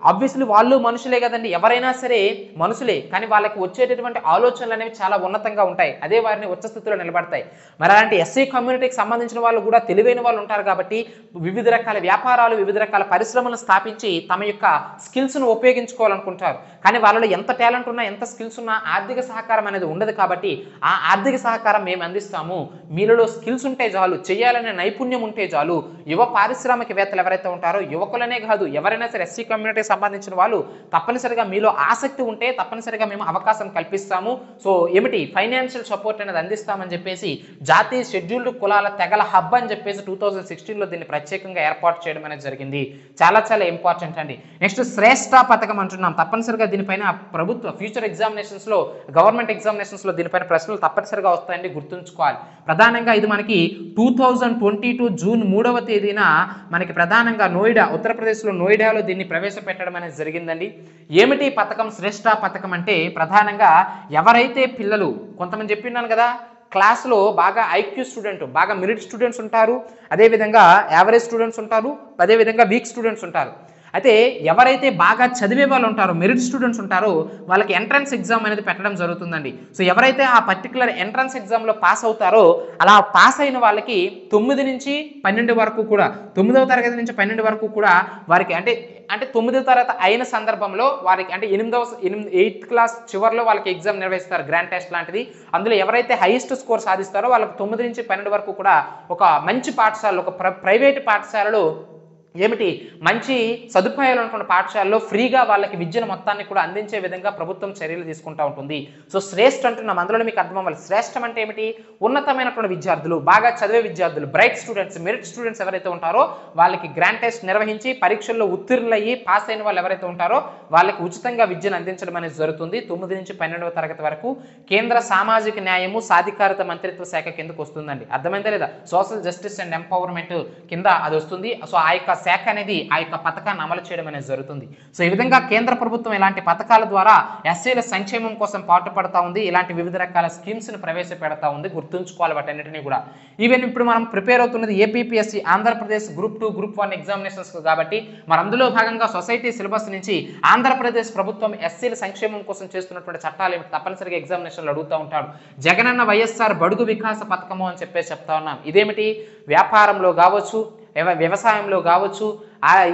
ఆబ్వియస్లీ వాళ్ళు మనుషులే కదండి, ఎవరైనా సరే మనుషులే, కానీ వాళ్ళకి వచ్చేటటువంటి ఆలోచనలు అనేవి చాలా ఉన్నతంగా ఉంటాయి. అదే వారిని ఉచ్చ స్థితిలో నిలబడతాయి. మరి అలాంటి ఎస్సీ కమ్యూనిటీకి సంబంధించిన వాళ్ళు కూడా తెలివైన వాళ్ళు ఉంటారు కాబట్టి వివిధ రకాల వ్యాపారాలు, వివిధ రకాల పరిశ్రమలను స్థాపించి తమ యొక్క స్కిల్స్ను ఉపయోగించుకోవాలనుకుంటారు. కానీ వాళ్ళలో ఎంత టాలెంట్ ఉన్నా, ఎంత స్కిల్స్ ఉన్నా ఆర్థిక సహకారం అనేది ఉండదు. కాబట్టి ఆ ఆర్థిక సహకారం మేము అందిస్తాము. మీలో స్కిల్స్ ఉంటే చాలు, చేయాలనే నైపుణ్యం ఉంటే చాలు. యువ పారిశ్రామికవేత్తలు ఎవరైతే ఉంటారో, యువకులనే కాదు ఎవరైనా సరే ఎస్సీ కమ్యూనిటీకి సంబంధించిన వాళ్ళు తప్పనిసరిగా మీలో ఆసక్తి ఉంటే తప్పనిసరిగా మేము అవకాశం కల్పిస్తాము. సో ఏమిటి ఫైనాన్షియల్ సపోర్ట్ అనేది అందిస్తామని చెప్పేసి జాతీయ షెడ్యూల్డ్ కులాల తెగల హబ్ అని చెప్పేసి 2016లో దీన్ని ప్రత్యేకంగా ఏర్పాటు చేయడం అనేది జరిగింది. చాలా చాలా ఇంపార్టెంట్ అండి. నెక్స్ట్ శ్రేష్ఠ పథకం అంటున్నాం. తప్పనిసరిగా దీనిపైన ప్రభుత్వ ఫ్యూచర్ ఎగ్జామినేషన్స్లో, గవర్నమెంట్ ఎగ్జామినేషన్స్లో దీనిపైన ప్రశ్నలు తప్పనిసరిగా వస్తాయండి, గుర్తుంచుకోవాలి. ప్రధానంగా ఇది మనకి 2022 జూన్ 3వ తేదీన మనకి ప్రధానంగా నోయిడా, ఉత్తరప్రదేశ్లో నోయిడాలో దీన్ని ప్రవేశపెట్టడం అనేది జరిగిందండి. ఏమిటి పథకం శ్రేష్ఠ పథకం అంటే ప్రధానంగా ఎవరైతే పిల్లలు, కొంతమంది చెప్పినాను కదా, క్లాస్లో బాగా ఐక్యూ స్టూడెంట్, బాగా మెరిట్ స్టూడెంట్స్ ఉంటారు, అదేవిధంగా యావరేజ్ స్టూడెంట్స్ ఉంటారు, అదేవిధంగా వీక్ స్టూడెంట్స్ ఉంటారు. అయితే ఎవరైతే బాగా చదివే వాళ్ళు ఉంటారో, మెరిట్ స్టూడెంట్స్ ఉంటారో వాళ్ళకి ఎంట్రన్స్ ఎగ్జామ్ అనేది పెట్టడం జరుగుతుందండి. సో ఎవరైతే ఆ పర్టికులర్ ఎంట్రన్స్ ఎగ్జామ్లో పాస్ అవుతారో అలా పాస్ అయిన వాళ్ళకి 9 నుంచి 12 వరకు కూడా, 9వ తరగతి నుంచి 12 వరకు కూడా వారికి అంటే 9వ తరగతి అయిన సందర్భంలో వారికి అంటే 8th క్లాస్ చివరిలో వాళ్ళకి ఎగ్జామ్ నిర్వహిస్తారు, గ్రాండ్ టెస్ట్ లాంటిది. అందులో ఎవరైతే హైయెస్ట్ స్కోర్ సాధిస్తారో వాళ్ళకి 9 నుంచి 12 వరకు కూడా ఒక మంచి పాఠశాలలో, ఒక ప్రైవేట్ పాఠశాలలో ఏమిటి మంచి సదుపాయాలు అనుకున్న పాఠశాలలో ఫ్రీగా వాళ్ళకి విద్యను మొత్తాన్ని కూడా అందించే విధంగా ప్రభుత్వం చర్యలు తీసుకుంటూ ఉంటుంది. సో శ్రేష్ఠ అంటున్నాం, అందులో మీకు అర్థం అవ్వాలి. శ్రేష్టం అంటే ఏమిటి? ఉన్నతమైనటువంటి విద్యార్థులు, బాగా చదివే విద్యార్థులు, బ్రైట్ స్టూడెంట్స్, మెరిట్ స్టూడెంట్స్ ఎవరైతే ఉంటారో వాళ్ళకి గ్రాండ్ టెస్ట్ నిర్వహించి పరీక్షల్లో ఉత్తీర్ణులయ్యి పాస్ అయిన వాళ్ళు ఎవరైతే ఉంటారో వాళ్ళకి ఉచితంగా విద్యను అందించడం అనేది జరుగుతుంది. 9 నుంచి 12వ తరగతి వరకు కేంద్ర సామాజిక న్యాయము సాధికారత మంత్రిత్వ శాఖ కిందకు వస్తుందండి. అర్థమైందా లేదా? సోషల్ జస్టిస్ అండ్ ఎంపవర్మెంట్ కింద అది వస్తుంది. సో ఆ యొక్క శాఖ అనేది ఆ యొక్క పథకాన్ని అమలు చేయడం అనేది జరుగుతుంది. సో ఈ విధంగా కేంద్ర ప్రభుత్వం ఇలాంటి పథకాల ద్వారా ఎస్సీల సంక్షేమం కోసం పాటుపడతా ఉంది. ఇలాంటి వివిధ రకాల స్కీమ్స్ ని ప్రవేశపెడతా ఉంది. గుర్తుంచుకోవాలి వాటన్నిటిని కూడా. ఈవెన్ ఇప్పుడు మనం ప్రిపేర్ అవుతున్నది APPSC Andhra Pradesh group 2, group 1 examinations కాబట్టి మరి అందులో భాగంగా సొసైటీ సిలబస్ నుంచి ఆంధ్రప్రదేశ్ ప్రభుత్వం ఎస్సీల సంక్షేమం కోసం చేస్తున్నటువంటి చట్టాలు ఏమిటి తప్పనిసరిగా ఎగ్జామినేషన్లు అడుగుతూ ఉంటాడు. జగనన్న వైఎస్ఆర్ బడుగు వికాస పథకము అని చెప్పేసి చెప్తా ఉన్నాం. ఇదేమిటి? వ్యాపారంలో కావచ్చు, వ్యవసాయంలో కావచ్చు,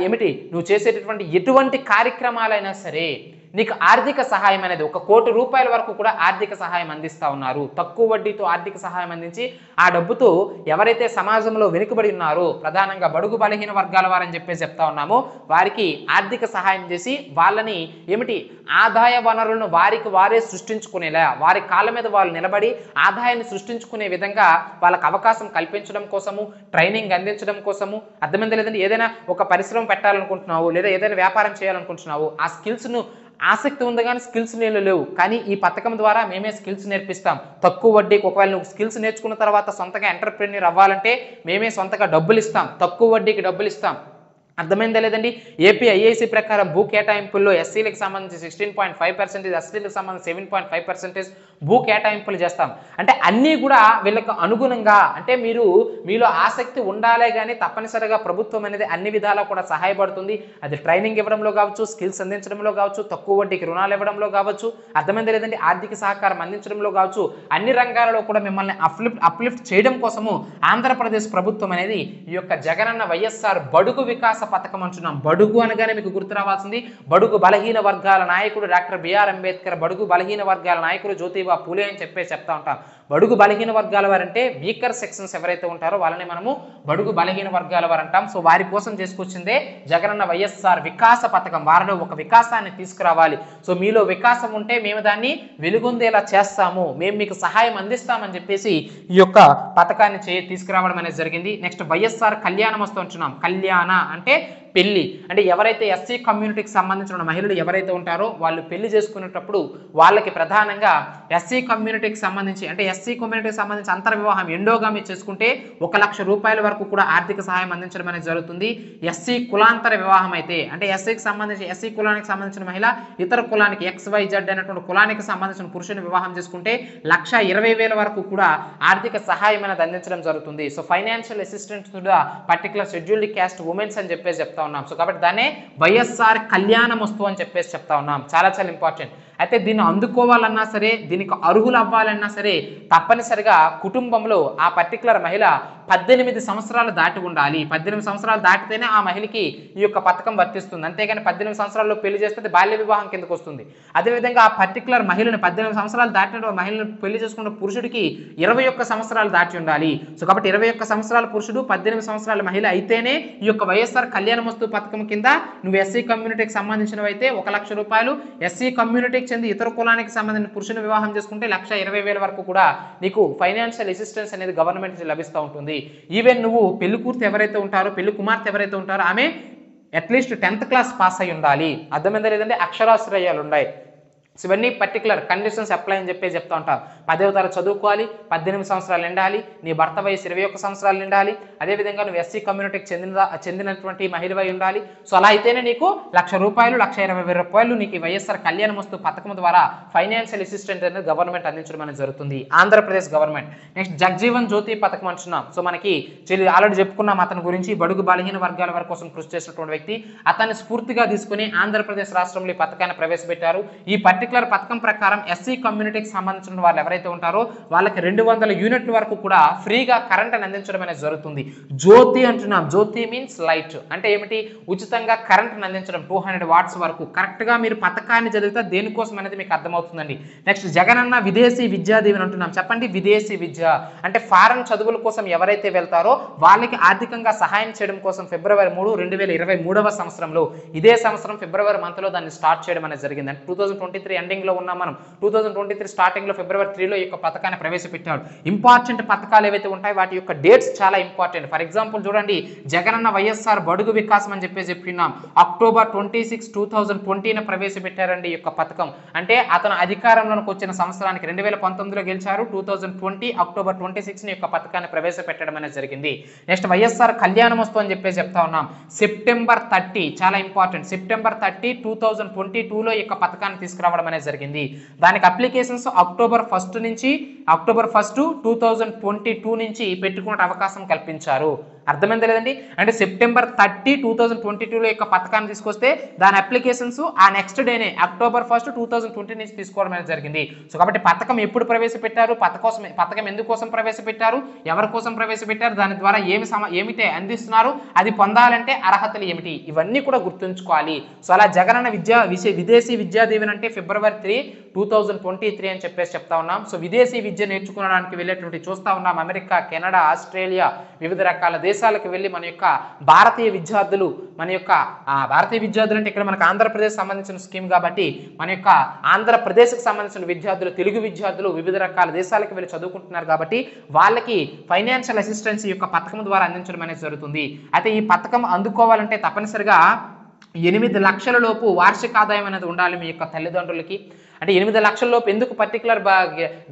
ఏమిటి నువ్వు చేసేటటువంటి ఎటువంటి కార్యక్రమాలైనా సరే నీకు ఆర్థిక సహాయం అనేది 1 కోటి రూపాయల వరకు కూడా ఆర్థిక సహాయం అందిస్తూ ఉన్నారు. తక్కువ వడ్డీతో ఆర్థిక సహాయం అందించి ఆ డబ్బుతో ఎవరైతే సమాజంలో వెనుకబడి ఉన్నారో, ప్రధానంగా బడుగు బలహీన వర్గాల వారని చెప్పేసి చెప్తా ఉన్నామో వారికి ఆర్థిక సహాయం చేసి వాళ్ళని ఏమిటి ఆదాయ వనరులను వారికి వారే సృష్టించుకునేలా, వారి కాళ్ళ మీద వాళ్ళు నిలబడి ఆదాయాన్ని సృష్టించుకునే విధంగా వాళ్ళకి అవకాశం కల్పించడం కోసము, ట్రైనింగ్ అందించడం కోసము. అర్థమైంది లేదండి? ఏదైనా ఒక పరిశ్రమ పెట్టాలనుకుంటున్నావు లేదా ఏదైనా వ్యాపారం చేయాలనుకుంటున్నావు, ఆ స్కిల్స్ను ఆసక్తి ఉంది కానీ స్కిల్స్ లేవు, కానీ ఈ పథకం ద్వారా మేమే స్కిల్స్ నేర్పిస్తాం తక్కువ వడ్డీకి. ఒకవేళ నువ్వు స్కిల్స్ నేర్చుకున్న తర్వాత సొంతగా ఎంటర్ప్రెన్యూర్ అవ్వాలంటే మేమే సొంతగా డబ్బులు ఇస్తాం, తక్కువ వడ్డీకి డబ్బులు ఇస్తాం. అర్థమైందా లేదండి? ఏపీ ఐఐసి ప్రకారం భూ కేటాయింపుల్లో ఎస్సీలకు సంబంధించి 16.5%, ఎస్టీలకు సంబంధించి 7.5% భూ కేటాయింపులు చేస్తాం. అంటే అన్నీ కూడా వీళ్ళకు అనుగుణంగా, అంటే మీలో ఆసక్తి ఉండాలే కానీ తప్పనిసరిగా ప్రభుత్వం అనేది అన్ని విధాలా కూడా సహాయపడుతుంది. అది ట్రైనింగ్ ఇవ్వడంలో కావచ్చు, స్కిల్స్ అందించడంలో కావచ్చు, తక్కువ వడ్డీకి రుణాలు ఇవ్వడంలో కావచ్చు, అర్థమైందా లేదండి, ఆర్థిక సహకారం అందించడంలో కావచ్చు, అన్ని రంగాలలో కూడా మిమ్మల్ని అప్లిఫ్ట్ చేయడం కోసము ఆంధ్రప్రదేశ్ ప్రభుత్వం అనేది ఈ యొక్క జగనన్న వైఎస్ఆర్ బడుగు వికాస పథకం అంటున్నాం. బడుగు అనగానే మీకు గుర్తు రావాల్సింది బడుగు బలహీన వర్గాల నాయకుడు డాక్టర్ బిఆర్ అంబేద్కర్, బడుగు బలహీన వర్గాల నాయకుడు జ్యోతిబా పూలే అని చెప్తా ఉంటాం. బడుగు బలహీన వర్గాల వారంటే వీకర్ సెక్షన్స్ ఎవరైతే ఉంటారో వాళ్ళని మనము బడుగు బలహీన వర్గాల వారు అంటాం. సో వారి కోసం చేసుకొచ్చిందే జగనన్న వైఎస్ఆర్ వికాస పథకం. వారిలో ఒక వికాసాన్ని తీసుకురావాలి. సో మీలో వికాసం ఉంటే మేము దాన్ని వెలుగొందేలా చేస్తాము, మేము మీకు సహాయం అందిస్తామని చెప్పేసి ఈ యొక్క పథకాన్ని తీసుకురావడం అనేది జరిగింది. నెక్స్ట్ వైఎస్ఆర్ కళ్యాణం వస్తూ ఉంటున్నాం. కళ్యాణ అంటే పెళ్లి, అంటే ఎవరైతే ఎస్సీ కమ్యూనిటీకి సంబంధించిన మహిళలు ఎవరైతే ఉంటారో వాళ్ళు పెళ్లి చేసుకునేటప్పుడు వాళ్ళకి ప్రధానంగా ఎస్సీ కమ్యూనిటీకి సంబంధించి అంతర్ వివాహం ఎండోగామి చేసుకుంటే 1 లక్ష రూపాయల వరకు కూడా ఆర్థిక సహాయం అందించడం అనేది జరుగుతుంది. ఎస్సీ కులాంతర వివాహం అయితే, అంటే ఎస్సీ కులానికి సంబంధించిన మహిళ ఇతర కులానికి XYZ అనేటువంటి కులానికి సంబంధించిన పురుషుని వివాహం చేసుకుంటే 1,20,000 వరకు కూడా ఆర్థిక సహాయం అనేది అందించడం జరుగుతుంది. So financial assistant to the particular scheduled caste women's అని చెప్పేసి చెప్తా ఉన్నాం. సో కాబట్టి దాన్నే వైఎస్ఆర్ కళ్యాణం వస్తు అని చెప్పేసి చెప్తా ఉన్నాం. చాలా చాలా ఇంపార్టెంట్. అయితే దీన్ని అందుకోవాలన్నా సరే, దీనికి అర్హులు అవ్వాలన్నా సరే తప్పనిసరిగా కుటుంబంలో ఆ పర్టికులర్ మహిళ 18 సంవత్సరాలు దాటి ఉండాలి. 18 సంవత్సరాలు దాటితేనే ఆ మహిళకి ఈ యొక్క పథకం వర్తిస్తుంది. అంతేగాని 18 సంవత్సరాల్లో పెళ్లి చేస్తే బాల్య వివాహం కిందకు వస్తుంది. అదేవిధంగా ఆ పర్టికులర్ మహిళను 18 సంవత్సరాలు దాటిన మహిళను పెళ్లి చేసుకున్న పురుషుడికి 21 సంవత్సరాలు దాటి ఉండాలి. సో కాబట్టి 21 సంవత్సరాల పురుషుడు 18 సంవత్సరాల మహిళ అయితేనే ఈ యొక్క వైఎస్ఆర్ కళ్యాణ వస్తు పథకం కింద నువ్వు ఎస్సీ కమ్యూనిటీకి సంబంధించినవైతే 1 లక్ష రూపాయలు, ఎస్సీ కమ్యూనిటీకి చెంది ఇతర కులానికి సంబంధించిన పురుషుని వివాహం చేసుకుంటే 1,20,000 వరకు కూడా నీకు ఫైనాన్షియల్ అసిస్టెన్స్ అనేది గవర్నమెంట్ నుంచి లభిస్తూ ఉంటుంది. ఈవెన్ నువ్వు పెళ్లి కూతురు ఎవరైతే ఉంటారో, పెళ్లి కుమార్తె ఎవరైతే ఉంటారో ఆమె అట్లీస్ట్ 10th క్లాస్ పాస్ అయి ఉండాలి. అర్థమైందా లేదంటే అక్షరాశ్రయాలు ఉన్నాయి. సో ఇవన్నీ పర్టికులర్ కండిషన్స్ అప్లై అని చెప్పి చెప్తా ఉంటారు. 10వ తరగతి చదువుకోవాలి, 18 సంవత్సరాలు నిండాలి, నీ భర్త వయసు 21 సంవత్సరాలు నిండాలి, అదేవిధంగా నువ్వు ఎస్సీ కమ్యూనిటీకి చెందినటువంటి మహిళవై ఉండాలి. సో అలా అయితేనే నీకు 1,00,000 రూపాయలు, 1,20,000 రూపాయలు నీకు వైఎస్ఆర్ కళ్యాణ వస్తు పథకం ద్వారా ఫైనాన్షియల్ అసిస్టెంట్ అనేది గవర్నమెంట్ అందించడం అనేది జరుగుతుంది, ఆంధ్రప్రదేశ్ గవర్నమెంట్. నెక్స్ట్ జగ్జీవన్ జ్యోతి పథకం అంటున్నాం. సో మనకి ఆల్రెడీ చెప్పుకున్నాం అతని గురించి, బడుగు బలహీన వర్గాల వారి కోసం కృషి చేసినటువంటి వ్యక్తి. అతన్ని స్ఫూర్తిగా తీసుకుని ఆంధ్రప్రదేశ్ రాష్ట్రంలో ఈ పథకాన్ని ప్రవేశపెట్టారు. ఈ పర్టికులర్ పథకం ప్రకారం ఎస్సీ కమ్యూనిటీకి సంబంధించిన వాళ్ళు ఎవరైతే ఉంటారో వాళ్ళకి 200 యూనిట్ల వరకు కూడా ఫ్రీగా కరెంట్ అందించడం అనేది జరుగుతుంది. జ్యోతి అంటున్నాం. జ్యోతి మీన్స్ లైట్ అంటే ఏమిటి? ఉచితంగా కరెంట్ అందించడం 200 వాట్స్ వరకు. కరెక్ట్ గా మీరు పథకాన్ని చదివితే దేనికోసం అనేది మీకు అర్థమవుతుందండి. నెక్స్ట్ జగనన్న విదేశీ విద్యా దీవెన అంటున్నాం. చెప్పండి, విదేశీ విద్య అంటే ఫారెన్ చదువుల కోసం ఎవరైతే వెళ్తారో వాళ్ళకి ఆర్థికంగా సహాయం చేయడం కోసం February 3, 2023వ సంవత్సరంలో, ఇదే సంవత్సరం February మంత్ లో దాన్ని స్టార్ట్ చేయడం అనేది జరిగింది. అంటే 2023 ఎండింగ్ లో ఉన్నాం మనం. 2023 స్టార్టింగ్ లో February 3లో ఈ యొక్క పథకాన్ని ప్రవేశపెట్టాడు. ఇంపార్టెంట్ పథకాలు ఏవైతే ఉంటాయో వాటి యొక్క డేట్స్ చాలా ఇంపార్టెంట్. ఫర్ ఎగ్జాంపుల్ చూడండి, జగనన్న వైఎస్ఆర్ బడుగు వికాసం అని చెప్పినాం. October 26, 2020న ప్రవేశపెట్టారండి ఈ యొక్క పథకం. అంటే అతను అధికారంలోకి వచ్చిన సంవత్సరానికి 2019లో గెలిచారు. 2020 October 26ని యొక్క పథకాన్ని ప్రవేశపెట్టడం అనేది జరిగింది. నెక్స్ట్ వైఎస్ఆర్ కళ్యాణ వస్తు అని చెప్తా ఉన్నాం. September 30 చాలా ఇంపార్టెంట్. September 30, 2022లో ఈ యొక్క పథకాన్ని తీసుకురావడం అనేది జరిగింది. దానికి అప్లికేషన్స్ October 1 నుంచి October 1, 2022 నుంచి పెట్టుకునే అవకాశం కల్పించారు. అర్థమైంది లేదండి? అంటే September 30, 2022లో యొక్క పథకాన్ని తీసుకొస్తే దాని అప్లికేషన్స్ ఆ నెక్స్ట్ డేనే October 1, 2020 నుంచి తీసుకోవడం అనేది జరిగింది. సో కాబట్టి పథకం ఎప్పుడు ప్రవేశపెట్టారు, పథకం ఎందుకోసం ప్రవేశపెట్టారు, ఎవరి కోసం ప్రవేశపెట్టారు, దాని ద్వారా ఏమిటి అందిస్తున్నారు, అది పొందాలంటే అర్హతలు ఏమిటి, ఇవన్నీ కూడా గుర్తుంచుకోవాలి. సో అలా జగనన్న విదేశీ విద్యా దీవెన అంటే February 3, 2023 అని చెప్తా ఉన్నాం. సో విదేశీ విద్య నేర్చుకోవడానికి వెళ్ళేటువంటి చూస్తా ఉన్నాం. అమెరికా, కెనడా, ఆస్ట్రేలియా, వివిధ రకాల దేశాలకు వెళ్ళి మన యొక్క భారతీయ విద్యార్థులు అంటే ఇక్కడ మనకు ఆంధ్రప్రదేశ్ సంబంధించిన స్కీమ్ కాబట్టి మన యొక్క ఆంధ్రప్రదేశ్కి సంబంధించిన విద్యార్థులు, తెలుగు విద్యార్థులు వివిధ రకాల దేశాలకు వెళ్ళి చదువుకుంటున్నారు కాబట్టి వాళ్ళకి ఫైనాన్షియల్ అసిస్టెన్స్ ఈ యొక్క పథకం ద్వారా అందించడం అనేది జరుగుతుంది. అయితే ఈ పథకం అందుకోవాలంటే తప్పనిసరిగా 8 లక్షల లోపు వార్షిక ఆదాయం అనేది ఉండాలి మీ యొక్క తల్లిదండ్రులకి. అంటే 8 లక్షల లోపు ఎందుకు పర్టికులర్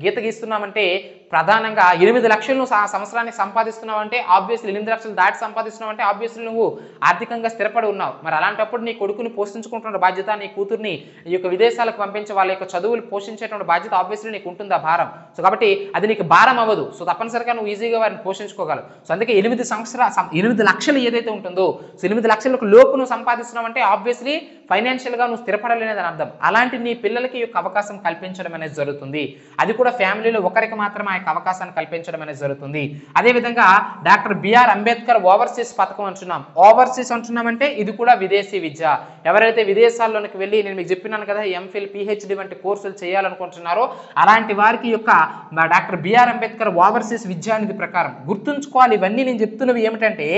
గీత గీస్తున్నామంటే ప్రధానంగా 8 లక్షలు సంవత్సరానికి సంపాదిస్తున్నావు అంటే ఆబ్వియస్లీ 8 లక్షలు దాటి సంపాదిస్తున్నావు అంటే ఆబ్వియస్లీ నువ్వు ఆర్థికంగా స్థిరపడి ఉన్నావు. మరి అలాంటప్పుడు నీ కొడుకుని పోషించుకుంటున్న బాధ్యత, నీ కూతుర్ని ఈ యొక్క విదేశాలకు పంపించి వాళ్ళ యొక్క చదువులు పోషించేటువంటి బాధ్యత ఆబ్వియస్లీ నీకు ఉంటుంది ఆ భారం. సో కాబట్టి అది నీకు భారం అవ్వదు. సో తప్పనిసరిగా నువ్వు ఈజీగా వారిని పోషించుకోగలవు. సో అందుకే 8 లక్షలు ఏదైతే ఉంటుందో, సో 8 లక్షలకు లోపు నువ్వు సంపాదిస్తున్నావు అంటే ఆబ్వియస్లీ ఫైనాన్షియల్గా నువ్వు స్థిరపడలేదని అర్థం. అలాంటి నీ పిల్లలకి ఈ యొక్క అవకాశం కల్పించడం అనేది జరుగుతుంది. అది కూడా ఫ్యామిలీలో ఒకరికి మాత్రమే ఆ యొక్క అవకాశాన్ని కల్పించడం అనేది జరుగుతుంది. అదేవిధంగా డాక్టర్ బిఆర్ అంబేద్కర్ ఓవర్సీస్ పథకం అంటున్నాం. ఓవర్సీస్ అంటున్నామంటే ఇది కూడా విదేశీ విద్య. ఎవరైతే విదేశాల్లోనికి వెళ్ళి నేను మీకు చెప్పినాను కదా ఎంఫిల్, పిహెచ్డి వంటి కోర్సులు చేయాలనుకుంటున్నారో అలాంటి వారికి యొక్క డాక్టర్ బిఆర్ అంబేద్కర్ ఓవర్సీస్ విద్యానిధి ప్రకారం గుర్తుంచుకోవాలి. ఇవన్నీ నేను చెప్తున్నవి ఏమిటంటే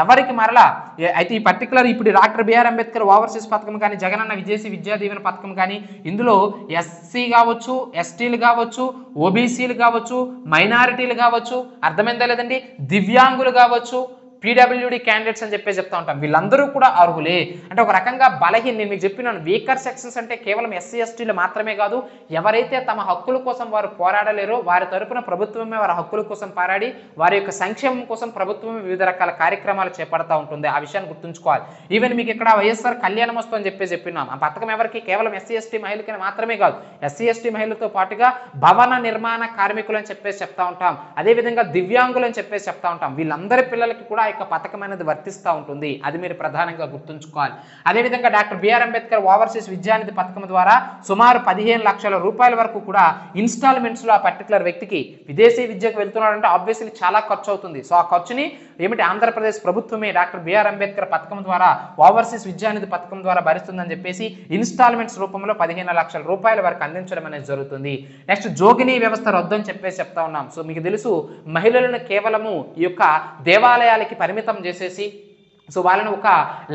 ఎవరికి మరలా అయితే ఈ పర్టికులర్ ఇప్పుడు డాక్టర్ బిఆర్ అంబేద్కర్ ఓవర్సీస్ పథకం కానీ, జగనన్న విదేశీ విద్యా దీవెన పథకం కానీ ఇందులో ఎస్సీ కావచ్చు, ఎస్టీలు కావచ్చు, ఓబీసీలు కావచ్చు, మైనారిటీలు కావచ్చు, అర్థమైందా లేదండి, దివ్యాంగులు కావచ్చు, పీడబ్ల్యూడి క్యాండిడేట్స్ అని చెప్తా ఉంటాం. వీళ్ళందరూ కూడా అర్హులే. అంటే ఒక రకంగా నేను మీకు చెప్పినాను వీకర్ సెక్షన్స్ అంటే కేవలం ఎస్సీ ఎస్టీలు మాత్రమే కాదు, ఎవరైతే తమ హక్కుల కోసం వారు పోరాడలేరో వారి తరపున ప్రభుత్వమే వారి హక్కుల కోసం పోరాడి వారి యొక్క సంక్షేమం కోసం ప్రభుత్వమే వివిధ రకాల కార్యక్రమాలు చేపడతా ఉంటుంది. ఆ విషయాన్ని గుర్తుంచుకోవాలి. ఈవెన్ మీకు ఇక్కడ వైఎస్ఆర్ కళ్యాణ వస్తు అని చెప్పినాం. ఆ పథకం ఎవరికి? కేవలం ఎస్సీ ఎస్టీ మహిళలకి మాత్రమే కాదు, ఎస్సీ ఎస్టీ మహిళలతో పాటుగా భవన నిర్మాణ కార్మికులు అని చెప్తా ఉంటాం. అదేవిధంగా దివ్యాంగులు అని చెప్తా ఉంటాం. వీళ్ళందరి పిల్లలకి కూడా ఆ యొక్క పథకం అనేది వర్తిస్తూ ఉంటుంది. అది మీరు ప్రధానంగా గుర్తుంచుకోవాలి. అదేవిధంగా డాక్టర్ బిఆర్ అంబేద్కర్ ఓవర్సీస్ విద్యానిధి పథకం ద్వారా సుమారు 15 లక్షల రూపాయల వరకు కూడా ఇన్స్టాల్మెంట్స్లో ఆ పర్టికులర్ వ్యక్తికి విదేశీ విద్యకు వెళ్తున్నాడంటే ఆబ్వియస్లీ చాలా ఖర్చు అవుతుంది. సో ఆ ఖర్చుని ఆంధ్రప్రదేశ్ ప్రభుత్వమే డాక్టర్ బిఆర్ అంబేద్కర్ పథకం ద్వారా ఓవర్సీస్ విద్యానిధి పథకం ద్వారా భరిస్తుందని చెప్పేసి ఇన్స్టాల్మెంట్స్ రూపంలో 15 లక్షల రూపాయల వరకు అందించడం అనేది జరుగుతుంది. నెక్స్ట్ జోగిని వ్యవస్థ రద్దు అని చెప్పేసి చెప్తా ఉన్నాం. సో మీకు తెలుసు, మహిళలను కేవలము ఈ యొక్క దేవాలయాలకి పరిమితం చేసేసి సో వాళ్ళని ఒక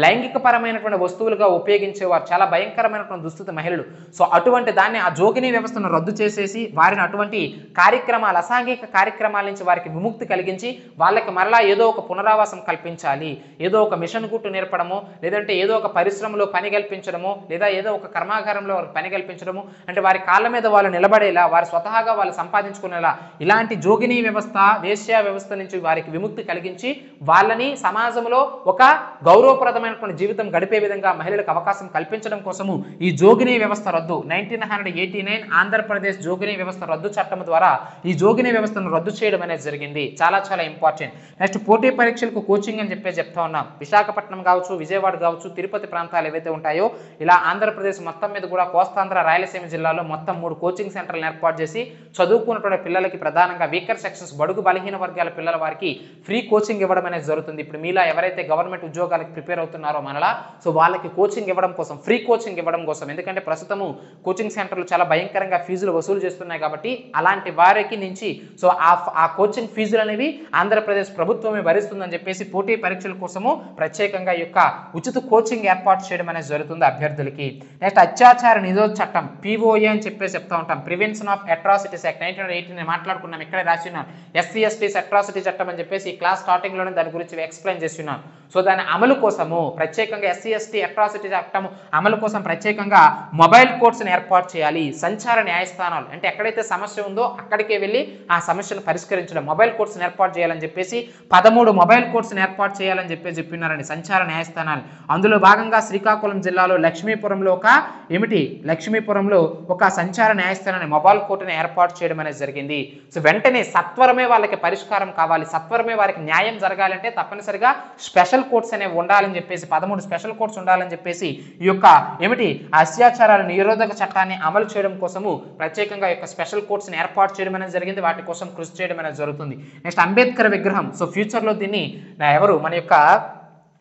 లైంగిక పరమైనటువంటి వస్తువులుగా ఉపయోగించేవారు. చాలా భయంకరమైనటువంటి దుస్థితి మహిళలు. సో అటువంటి దాన్ని ఆ జోగిని వ్యవస్థను రద్దు చేసేసి వారిని అటువంటి కార్యక్రమాలు, అసాంఘిక కార్యక్రమాల నుంచి వారికి విముక్తి కలిగించి వాళ్ళకి మరలా ఏదో ఒక పునరావాసం కల్పించాలి, ఏదో ఒక మిషన్ గుట్టు నేర్పడము, లేదంటే ఏదో ఒక పరిశ్రమలో పని కల్పించడము, లేదా ఏదో ఒక కర్మాగారంలో పని కల్పించడము, అంటే వారి కాళ్ళ మీద వాళ్ళు నిలబడేలా, వారు స్వతహాగా వాళ్ళు సంపాదించుకునేలా ఇలాంటి జోగిని వ్యవస్థ, వేశ్యా వ్యవస్థ నుంచి వారికి విముక్తి కలిగించి వాళ్ళని సమాజంలో ఒక గౌరవప్రదమైనటువంటి జీవితం గడిపే విధంగా మహిళలకు అవకాశం కల్పించడం కోసము ఈ జోగిని వ్యవస్థ రద్దు 1989 ఆంధ్రప్రదేశ్ జోగిని వ్యవస్థ రద్దు చట్టం ద్వారా ఈ జోగిని వ్యవస్థను రద్దు చేయడం అనేది జరిగింది. చాలా చాలా ఇంపార్టెంట్. నెక్స్ట్ పోటీ పరీక్షలకు కోచింగ్ అని చెప్పేసి చెప్తా ఉన్నాం. విశాఖపట్నం కావచ్చు, విజయవాడ కావచ్చు, తిరుపతి ప్రాంతాలు ఏవైతే ఉంటాయో ఇలా ఆంధ్రప్రదేశ్ మొత్తం మీద కూడా కోస్తాంధ్ర, రాయలసీమ జిల్లాలో మొత్తం 3 కోచింగ్ సెంటర్లను ఏర్పాటు చేసి చదువుకున్నటువంటి పిల్లలకి ప్రధానంగా వీకర్ సెక్షన్స్, బడుగు బలహీన వర్గాల పిల్లల వారికి ఫ్రీ కోచింగ్ ఇవ్వడం అనేది జరుగుతుంది. ఇప్పుడు మీలా ఎవరైతే గవర్నమెంట్ ఉద్యోగాలకు ప్రిపేర్ అవుతున్నారో మనలా, సో వాళ్ళకి కోచింగ్ ఇవ్వడం కోసం, ఫ్రీ కోచింగ్ ఇవ్వడం కోసం, ఎందుకంటే ప్రస్తుతము కోచింగ్ సెంటర్లు చాలా భయంకరంగా ఫీజులు వసూలు చేస్తున్నాయి కాబట్టి అలాంటి వారికి నుంచి సో ఆ కోచింగ్ ఫీజులు అనేవి ఆంధ్రప్రదేశ్ ప్రభుత్వమే భరిస్తుందని చెప్పేసి పోటీ పరీక్షల కోసము ప్రత్యేకంగా ఈ యొక్క ఉచిత కోచింగ్ ఏర్పాటు చేయడం అనేది జరుగుతుంది అభ్యర్థులకి. నెక్స్ట్ అత్యాచార నిరోధ చట్టం పిఓఏ అని చెప్పేసి చెప్తా ఉంటాం. ప్రివెన్షన్ ఆఫ్ అట్రాసిటీస్ యాక్ట్ 1918 మాట్లాడుకున్నాం. ఇక్కడే రాసినాం SC/STs అట్రాసిటీ చట్టం అని చెప్పేసి ఈ క్లాస్ స్టార్టింగ్ లోనే దాని గురించి ఎక్స్ప్లెయిన్ చేస్తున్నాం. సో దాని అమలు కోసము ప్రత్యేకంగా SC/ST అట్రాసిటీ చట్టం అమలు కోసం ప్రత్యేకంగా మొబైల్ కోర్ట్స్ని ఏర్పాటు చేయాలి. సంచార న్యాయస్థానాలు అంటే ఎక్కడైతే సమస్య ఉందో అక్కడికే వెళ్ళి ఆ సమస్యను పరిష్కరించడం, మొబైల్ కోర్ట్స్ని ఏర్పాటు చేయాలని చెప్పేసి 13 మొబైల్ కోర్ట్స్ని ఏర్పాటు చేయాలని చెప్పేసి చెప్పినారండి సంచార న్యాయస్థానాలు. అందులో భాగంగా శ్రీకాకుళం జిల్లాలో లక్ష్మీపురంలో ఒక సంచార న్యాయస్థానాన్ని, మొబైల్ కోర్టుని ఏర్పాటు చేయడం అనేది జరిగింది. సో వెంటనే సత్వరమే వాళ్ళకి పరిష్కారం కావాలి, సత్వరమే వారికి న్యాయం జరగాలంటే తప్పనిసరిగా స్పెషల్ కోర్ట్స్ అనేవి ఉండాలని చెప్పేసి 13 స్పెషల్ కోర్ట్స్ ఉండాలని చెప్పేసి ఈ యొక్క అత్యాచారాల నిరోధక చట్టాన్ని అమలు చేయడం కోసము ప్రత్యేకంగా ఈ యొక్క స్పెషల్ కోర్ట్స్ ని ఏర్పాటు చేయడం అనేది జరిగింది. వాటి కోసం కృషి చేయడం అనేది జరుగుతుంది. నెక్స్ట్ అంబేద్కర్ విగ్రహం. సో ఫ్యూచర్ లో దీన్ని ఎవరు మన యొక్క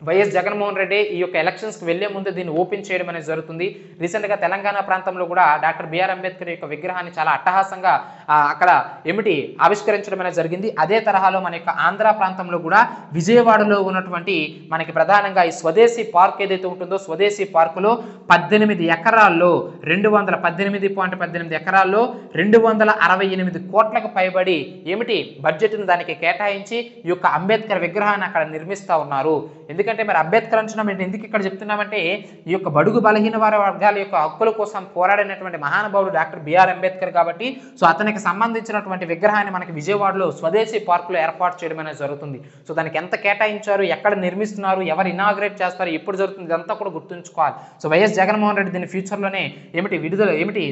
వైఎస్ జగన్మోహన్ రెడ్డి ఈ యొక్క ఎలక్షన్స్కి వెళ్లే ముందు దీన్ని ఓపెన్ చేయడం అనేది జరుగుతుంది. రీసెంట్గా తెలంగాణ ప్రాంతంలో కూడా డాక్టర్ బిఆర్ అంబేద్కర్ యొక్క విగ్రహాన్ని చాలా అట్టహాసంగా అక్కడ ఆవిష్కరించడం అనేది జరిగింది. అదే తరహాలో మన యొక్క ఆంధ్ర ప్రాంతంలో కూడా విజయవాడలో ఉన్నటువంటి మనకి ప్రధానంగా ఈ స్వదేశీ పార్క్ ఏదైతే ఉంటుందో స్వదేశీ పార్కులో 18 ఎకరాల్లో 218.18 ఎకరాల్లో 268 కోట్లకు పైబడి బడ్జెట్ను దానికి కేటాయించి ఈ యొక్క అంబేద్కర్ విగ్రహాన్ని అక్కడ నిర్మిస్తూ ఉన్నారు. ఎందుకంటే మరి అంబేద్కర్ అంటున్నాం ఎందుకు ఇక్కడ చెప్తున్నామంటే ఈ యొక్క బడుగు బలహీన వర్గాల యొక్క హక్కుల కోసం పోరాడినటువంటి మహానుభావుడు డాక్టర్ బిఆర్ అంబేద్కర్ కాబట్టి సో అతనికి సంబంధించినటువంటి విగ్రహాన్ని మనకి విజయవాడలో స్వదేశీ పార్కులో ఏర్పాటు చేయడం అనేది జరుగుతుంది. సో దానికి ఎంత కేటాయించారు, ఎక్కడ నిర్మిస్తున్నారు, ఎవరు ఇనాగ్రేట్ చేస్తారు, ఎప్పుడు జరుగుతుంది, ఇదంతా కూడా గుర్తుంచుకోవాలి. సో వైఎస్ జగన్మోహన్ రెడ్డి దీన్ని ఫ్యూచర్లోనే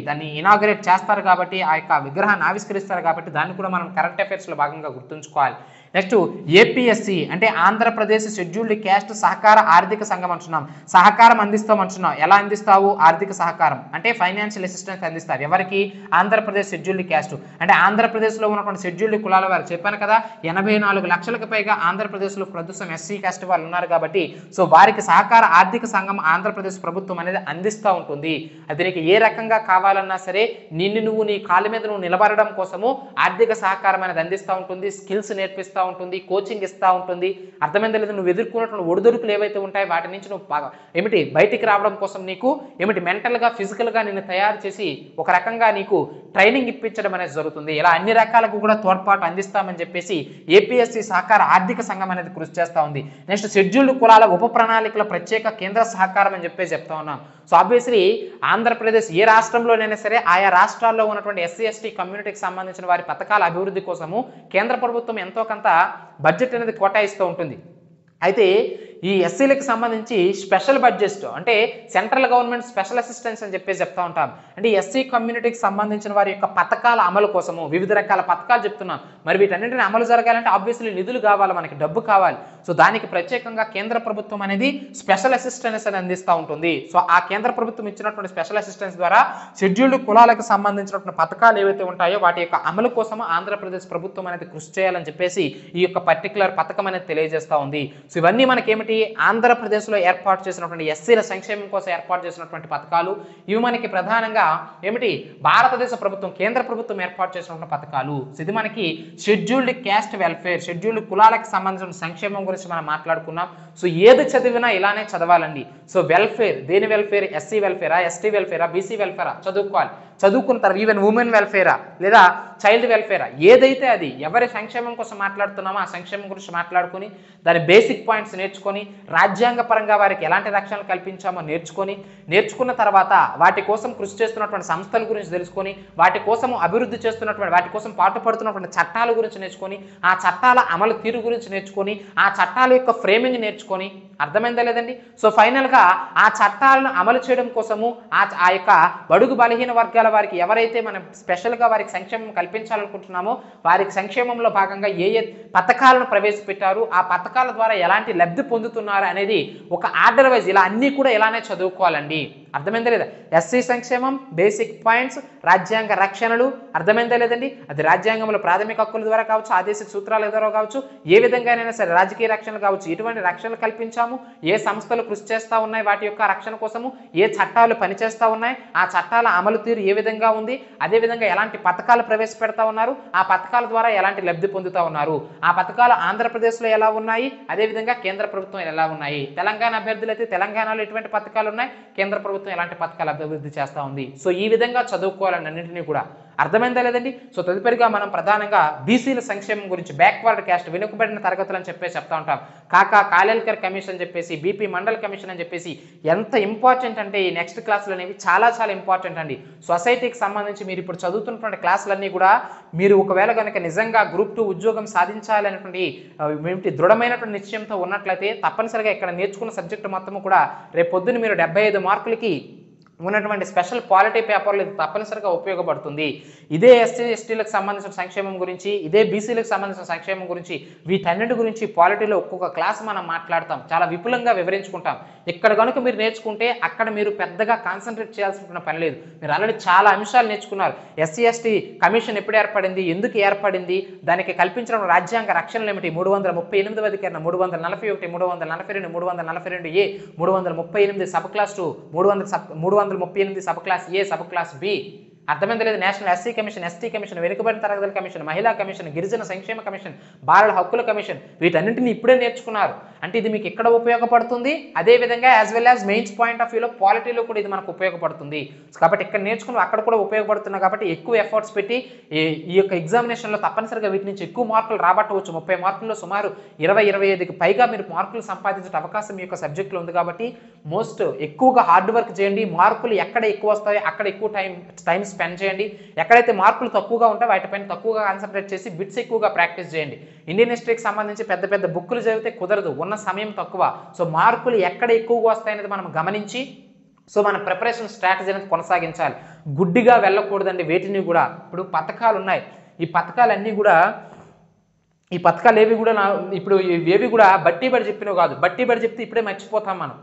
దాన్ని ఇనాగ్రేట్ చేస్తారు కాబట్టి ఆ యొక్క విగ్రహాన్ని ఆవిష్కరిస్తారు కాబట్టి దాన్ని కూడా మనం కరెంట్ అఫైర్స్లో భాగంగా గుర్తుంచుకోవాలి. నెక్స్ట్ ఏపీఎస్సి అంటే ఆంధ్రప్రదేశ్ షెడ్యూల్డ్ క్యాస్ట్ సహకార ఆర్థిక సంఘం అంటున్నాం. సహకారం అందిస్తాం అంటున్నాం. ఎలా అందిస్తావు? ఆర్థిక సహకారం అంటే ఫైనాన్షియల్ అసిస్టెన్స్ అందిస్తారు. ఎవరికి? ఆంధ్రప్రదేశ్ షెడ్యూల్డ్ క్యాస్ట్ అంటే ఆంధ్రప్రదేశ్లో ఉన్నటువంటి షెడ్యూల్డ్ కులాల వారు. చెప్పాను కదా 84 లక్షలకు పైగా ఆంధ్రప్రదేశ్లో ప్రస్తుతం ఎస్సీ క్యాస్ట్ వాళ్ళు ఉన్నారు కాబట్టి సో వారికి సహకార ఆర్థిక సంఘం ఆంధ్రప్రదేశ్ ప్రభుత్వం అనేది అందిస్తూ ఉంటుంది. అది నీకు ఏ రకంగా కావాలన్నా సరే నువ్వు నీ కాళ్ళ మీద నువ్వు నిలబడడం కోసము ఆర్థిక సహకారం అనేది అందిస్తూ ఉంటుంది. స్కిల్స్ నేర్పిస్తూ ఉంటుంది, కోచింగ్ ఇస్తూ ఉంటుంది. అర్థమైందా లేదు? నువ్వు ఎదుర్కొన్నటువంటి ఒడిదుడుకులు ఏవైతే ఉంటాయో వాటి నుంచి నువ్వు బయటికి రావడం కోసం నీకు మెంటల్గా ఫిజికల్గా నిన్ను తయారు చేసి ఒక రకంగా నీకు ట్రైనింగ్ ఇప్పించడం అనేది జరుగుతుంది. ఇలా అన్ని రకాలకు కూడా తోడ్పాటు అందిస్తామని చెప్పేసి ఏపీఎస్సి సహకార ఆర్థిక సంఘం అనేది కృషి చేస్తూ ఉంది. నెక్స్ట్ షెడ్యూల్డ్ కులాల ఉప ప్రణాళికల ప్రత్యేక కేంద్ర సహకారం అని చెప్పేసి చెప్తా ఉన్నాం. సో ఆబ్వియస్లీ ఆంధ్రప్రదేశ్ ఏ రాష్ట్రంలోనైనా సరే ఆయా రాష్ట్రాల్లో ఉన్నటువంటి ఎస్సీ ఎస్టీ కమ్యూనిటీకి సంబంధించిన వారి పథకాల అభివృద్ధి కోసము కేంద్ర ప్రభుత్వం ఎంతో కొంత బడ్జెట్ అనేది కేటాయిస్తూ ఉంటుంది. అయితే ఈ ఎస్సీలకు సంబంధించి స్పెషల్ బడ్జెట్ అంటే సెంట్రల్ గవర్నమెంట్ స్పెషల్ అసిస్టెన్స్ అని చెప్పేసి చెప్తా ఉంటాం. అంటే ఎస్సీ కమ్యూనిటీకి సంబంధించిన వారి యొక్క పథకాల అమలు కోసము వివిధ రకాల పథకాలు చెప్తున్నాం. మరి వీటన్నింటిని అమలు జరగాలంటే ఆబ్వియస్లీ నిధులు కావాలి, మనకి డబ్బు కావాలి. సో దానికి ప్రత్యేకంగా కేంద్ర ప్రభుత్వం అనేది స్పెషల్ అసిస్టెన్స్ అని అందిస్తూ ఉంటుంది. సో ఆ కేంద్ర ప్రభుత్వం ఇచ్చినటువంటి స్పెషల్ అసిస్టెన్స్ ద్వారా షెడ్యూల్డ్ కులాలకు సంబంధించినటువంటి పథకాలు ఏవైతే ఉంటాయో వాటి యొక్క అమలు కోసం ఆంధ్రప్రదేశ్ ప్రభుత్వం అనేది కృషి చేయాలని చెప్పేసి ఈ యొక్క పర్టికులర్ పథకం అనేది తెలియజేస్తూ ఉంది. సో ఇవన్నీ మనకేమిటి, ఆంధ్రప్రదేశ్లో ఏర్పాటు చేసినటువంటి ఎస్సీల సంక్షేమం కోసం ఏర్పాటు చేసినటువంటి పథకాలు. ఇవి మనకి ప్రధానంగా ఏమిటి, భారతదేశ ప్రభుత్వం కేంద్ర ప్రభుత్వం ఏర్పాటు చేసినటువంటి పథకాలు. సో ఇది మనకి షెడ్యూల్డ్ క్యాస్ట్ వెల్ఫేర్, షెడ్యూల్డ్ కులాలకు సంబంధించిన సంక్షేమం గురించి మనం మాట్లాడుకున్నాం. సో ఏది చదివినా ఇలానే చదవాలండి. సో వెల్ఫేర్, దేని వెల్ఫేర్, ఎస్సీ వెల్ఫేరా, ఎస్టీ వెల్ఫేరా, బీసీ వెల్ఫేరా చదువుకోవాలి. చదువుకున్న తర్వాత ఈవెన్ ఉమెన్ వెల్ఫేరా లేదా చైల్డ్ వెల్ఫేరా, ఏదైతే అది ఎవరి సంక్షేమం కోసం మాట్లాడుతున్నామో ఆ సంక్షేమం గురించి మాట్లాడుకొని దాని బేసిక్ పాయింట్స్ నేర్చుకొని రాజ్యాంగ పరంగా వారికి ఎలాంటి రక్షణలు కల్పించామో నేర్చుకున్న తర్వాత వాటి కోసం కృషి చేస్తున్నటువంటి సంస్థల గురించి తెలుసుకొని వాటి కోసం అభివృద్ధి చేస్తున్నటువంటి వాటి కోసం పాటుపడుతున్నటువంటి చట్టాల గురించి నేర్చుకొని ఆ చట్టాల అమలు తీరు గురించి నేర్చుకొని ఆ చట్టాల యొక్క ఫ్రేమింగ్ నేర్చుకొని, అర్థమైందా లేదండి. సో ఫైనల్గా ఆ చట్టాలను అమలు చేయడం కోసము ఆ యొక్క బడుగు బలహీన వర్గాల వారికి ఎవరైతే మనం స్పెషల్గా వారికి సంక్షేమం కల్పించాలనుకుంటున్నామో వారికి సంక్షేమంలో భాగంగా ఏ పథకాలను ప్రవేశపెట్టారు, ఆ పథకాల ద్వారా ఎలాంటి లబ్ధి పొందుతున్నారు అనేది ఒక ఆర్డర్ వైజ్ ఇలా అన్నీ కూడా ఇలానే చదువుకోవాలండి. అర్థమైందా లేదా. ఎస్సీ సంక్షేమం, బేసిక్ పాయింట్స్, రాజ్యాంగ రక్షణలు, అర్థమైందా లేదండి. అది రాజ్యాంగంలో ప్రాథమిక హక్కుల ద్వారా కావచ్చు, ఆదేశిక సూత్రాల ద్వారా కావచ్చు, ఏ విధంగానైనా సరే రాజకీయ రక్షణలు కావచ్చు, ఎటువంటి రక్షణలు కల్పించాము, ఏ సంస్థలు కృషి చేస్తూ ఉన్నాయి వాటి యొక్క రక్షణ కోసము, ఏ చట్టాలు పనిచేస్తూ ఉన్నాయి, ఆ చట్టాల అమలు తీరు ఏ విధంగా ఉంది, అదేవిధంగా ఎలాంటి పథకాలు ప్రవేశపెడతా ఉన్నారు, ఆ పథకాల ద్వారా ఎలాంటి లబ్ధి పొందుతూ ఉన్నారు, ఆ పథకాలు ఆంధ్రప్రదేశ్లో ఎలా ఉన్నాయి, అదేవిధంగా కేంద్ర ప్రభుత్వం ఎలా ఉన్నాయి, తెలంగాణ అభ్యర్థులు అయితే తెలంగాణలో ఎటువంటి పథకాలు ఉన్నాయి, కేంద్ర ప్రభుత్వం ఎలాంటి పథకాలు అభివృద్ధి చేస్తూ ఉంది. సో ఈ విధంగా చదువుకోవాలని అన్నింటినీ కూడా, అర్థమైందా లేదండి. సో తదుపరిగా మనం ప్రధానంగా బీసీల సంక్షేమం గురించి, బ్యాక్వర్డ్ క్యాస్ట్, వెనుకబడిన తరగతులు అని చెప్పేసి చెప్తా ఉంటాం. కాలేల్కర్ కమిషన్ అని చెప్పేసి, బీపీ మండల్ కమిషన్ అని చెప్పేసి ఎంత ఇంపార్టెంట్ అంటే ఈ నెక్స్ట్ క్లాసులు అనేవి చాలా చాలా ఇంపార్టెంట్ అండి. సొసైటీకి సంబంధించి మీరు ఇప్పుడు చదువుతున్నటువంటి క్లాసులన్నీ కూడా మీరు ఒకవేళ కనుక నిజంగా గ్రూప్ 2 ఉద్యోగం సాధించాలనేటువంటి దృఢమైనటువంటి నిశ్చయంతో ఉన్నట్లయితే తప్పనిసరిగా ఇక్కడ నేర్చుకున్న సబ్జెక్టు మొత్తము కూడా రేపు పొద్దున్న మీరు 75 మార్కులకి ఉన్నటువంటి స్పెషల్ పాలిటీ పేపర్లు ఇది తప్పనిసరిగా ఉపయోగపడుతుంది. ఇదే ఎస్సీ ఎస్టీలకు సంబంధించిన సంక్షేమం గురించి, ఇదే బీసీలకు సంబంధించిన సంక్షేమం గురించి, వీటన్నిటి గురించి పాలిటీలో ఒక్కొక్క క్లాస్ మనం మాట్లాడతాం, చాలా విపులంగా వివరించుకుంటాం. ఇక్కడ కనుక మీరు నేర్చుకుంటే అక్కడ మీరు పెద్దగా కాన్సన్ట్రేట్ చేయాల్సిన పని లేదు. మీరు ఆల్రెడీ చాలా అంశాలు నేర్చుకున్నారు. ఎస్సీ ఎస్టీ కమిషన్ ఎప్పుడు ఏర్పడింది, ఎందుకు ఏర్పడింది, దానికి కల్పించిన రాజ్యాంగ రక్షణలు ఏమిటి, 338వ అధికరణ, 341, 342, 342A, 338 sub class 2, 338 sub class A, sub class B, అర్థమైంది లేదు. National SC commission, ST commission, వెనుకబడిన తరగతుల కమిషన్, మహిళా కమిషన్, గిరిజన సంక్షేమ కమిషన్, బాలల హక్కుల కమిషన్, వీటన్నింటినీ ఇప్పుడే నేర్చుకున్నారు. అంటే ఇది మీకు ఎక్కడ ఉపయోగపడుతుంది, అదేవిధంగా as well as mains point of వ్యూలో పాలిటీలో కూడా ఇది మనకు ఉపయోగపడుతుంది. కాబట్టి ఇక్కడ నేర్చుకుని అక్కడ కూడా ఉపయోగపడుతున్నాయి. కాబట్టి ఎక్కువ ఎఫర్ట్స్ పెట్టి ఈ యొక్క ఎగ్జామినేషన్లో తప్పనిసరిగా వీటి నుంచి ఎక్కువ మార్కులు రాబట్టవచ్చు. 30 మార్కుల్లో సుమారు 20-25కి పైగా మీరు మార్కులు సంపాదించే అవకాశం ఈ యొక్క సబ్జెక్టులో ఉంది. కాబట్టి మోస్ట్ ఎక్కువగా హార్డ్ వర్క్ చేయండి. మార్కులు ఎక్కడ ఎక్కువ వస్తాయో అక్కడ ఎక్కువ టైం స్పెండ్ చేయండి. ఎక్కడైతే మార్కులు తక్కువగా ఉంటాయో వాటిపైన తక్కువగా కాన్సన్ట్రేట్ చేసి బిట్స్ ఎక్కువగా ప్రాక్టీస్ చేయండి. ఇండియన్ హిస్టరీకి సంబంధించి పెద్ద పెద్ద బుక్కులు చదివితే కుదరదు, ఉన్న సమయం తక్కువ. సో మార్కులు ఎక్కడ ఎక్కువగా వస్తాయనేది మనం గమనించి సో మన ప్రిపరేషన్ స్ట్రాటజీ అనేది కొనసాగించాలి. గుడ్డిగా వెళ్ళకూడదండి. వేటిని కూడా ఇప్పుడు పథకాలు ఉన్నాయి, ఈ పథకాలన్నీ కూడా ఈ పథకాలు ఏవి కూడా ఇప్పుడు ఏవి కూడా బట్టి బడి చెప్పినవి కాదు. బట్టి బడి చెప్తే ఇప్పుడే మర్చిపోతాం మనం.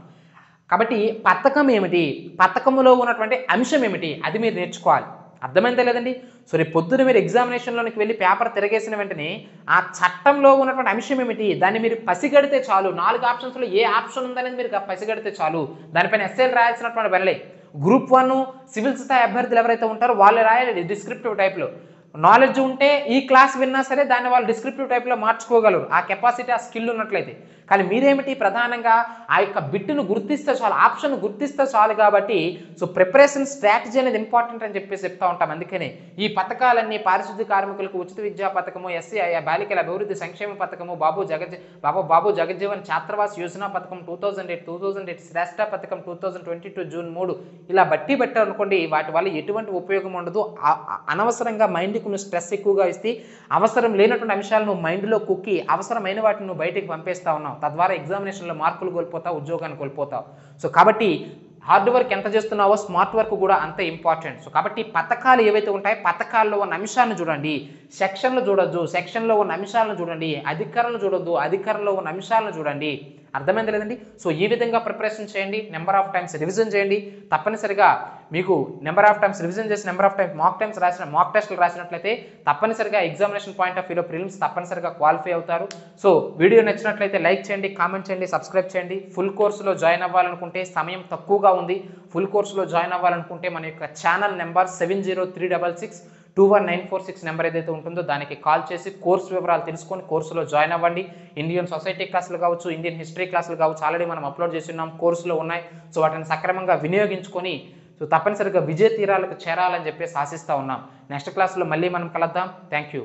కాబట్టి పథకం ఏమిటి, పథకంలో ఉన్నటువంటి అంశం ఏమిటి, అది మీరు నేర్చుకోవాలి. అర్థమైందా లేదండి. సో రేపు పొద్దున మీరు ఎగ్జామినేషన్లోకి వెళ్ళి పేపర్ తిరగేసిన వెంటనే ఆ చట్టంలో ఉన్నటువంటి అంశం ఏమిటి దాన్ని మీరు పసిగడితే చాలు. 4 ఆప్షన్స్లో ఏ ఆప్షన్ ఉందనేది మీరు పసిగడితే చాలు. దానిపైన ఎస్ఏలు రాయాల్సినటువంటి వెళ్ళే. గ్రూప్ 1 సివిల్ స్థాయి అభ్యర్థులు ఎవరైతే ఉంటారో వాళ్ళు రాయాలి డిస్క్రిప్టివ్ టైప్లో. నాలెడ్జ్ ఉంటే ఈ క్లాస్ విన్నా సరే దాన్ని వాళ్ళు డిస్క్రిప్టివ్ టైప్లో మార్చుకోగలరు, ఆ కెపాసిటీ ఆ స్కిల్ ఉన్నట్లయితే. కానీ మీరేమిటి ప్రధానంగా ఆ యొక్క బిట్టును గుర్తిస్తే చాలు, ఆప్షన్ గుర్తిస్తే చాలు. కాబట్టి సో ప్రిపరేషన్ స్ట్రాటజీ అనేది ఇంపార్టెంట్ అని చెప్పేసి చెప్తా ఉంటాం. అందుకనే ఈ పథకాలన్నీ పారిశుద్ధ్య కార్మికులకు ఉచిత విద్యా పథకము, ఎస్సీ బాలికల అభివృద్ధి సంక్షేమ పథకము, బాబు జగజ్జీవన్ ఛాత్రవాస్ యోజన పథకం 2008 శ్రేష్ఠ పథకం 2022 జూన్ 3 ఇలా బట్టి అనుకోండి. వాటి వల్ల ఎటువంటి ఉపయోగం ఉండదు. అనవసరంగా మైండ్కి నువ్వు స్ట్రెస్ ఎక్కువగా ఇస్తే అవసరం లేనటువంటి అంశాలను మైండ్లో కుక్కి అవసరమైన వాటిని నువ్వు బయటికి పంపేస్తా ఉన్నావు. తద్వారా ఎగ్జామినేషన్లో మార్కులు కోల్పోతావు, ఉద్యోగాన్ని కోల్పోతావు. సో కాబట్టి హార్డ్ వర్క్ ఎంత చేస్తున్నావో స్మార్ట్ వర్క్ కూడా అంతే ఇంపార్టెంట్. సో కాబట్టి పథకాలు ఏవైతే ఉంటాయో పథకాల్లో ఉన్న అంశాలను చూడండి, సెక్షన్లు చూడొద్దు, సెక్షన్లో ఉన్న అంశాలను చూడండి, అధికరణలు చూడొద్దు, అధికరణలో ఉన్న అంశాలను చూడండి. అర్థమైంది లేదండి? సో ఈ విధంగా ప్రిపరేషన్ చేయండి, నెంబర్ ఆఫ్ టైమ్స్ రివిజన్ చేయండి. తప్పనిసరిగా మీకు నెంబర్ ఆఫ్ టైమ్స్ రివిజన్ చేసి నెంబర్ ఆఫ్ టైమ్స్ మాక్ టెస్టులు రాసినట్లయితే తప్పనిసరిగా ఎగ్జామినేషన్ పాయింట్ ఆఫ్ వ్యూలో ప్రిలిమ్స్ తప్పనిసరిగా క్వాలిఫై అవుతారు. సో వీడియో నచ్చినట్లయితే లైక్ చేయండి, కామెంట్ చేయండి, సబ్స్క్రైబ్ చేయండి. ఫుల్ కోర్సులో జాయిన్ అవ్వాలనుకుంటే సమయం తక్కువగా ఉంది. ఫుల్ కోర్సులో జాయిన్ అవ్వాలనుకుంటే మన యొక్క ఛానల్ నెంబర్ 7036621946 నెంబర్ ఏదైతే ఉంటుందో దానికి కాల్ చేసి కోర్సు వివరాలు తెలుసుకొని కోర్సులో జాయిన్ అవ్వండి. ఇండియన్ సొసైటీ క్లాసులు కావచ్చు, ఇండియన్ హిస్టరీ క్లాసులు కావచ్చు, ఆల్రెడీ మనం అప్లోడ్ చేసి ఉన్నాం, కోర్సులో ఉన్నాయి. సో వాటిని సక్రమంగా వినియోగించుకొని సో తప్పనిసరిగా విజయ తీరాలకు చేరాలని చెప్పేసి ఆశిస్తూ ఉన్నాం. నెక్స్ట్ క్లాస్లో మళ్ళీ మనం కలుద్దాం. Thank you.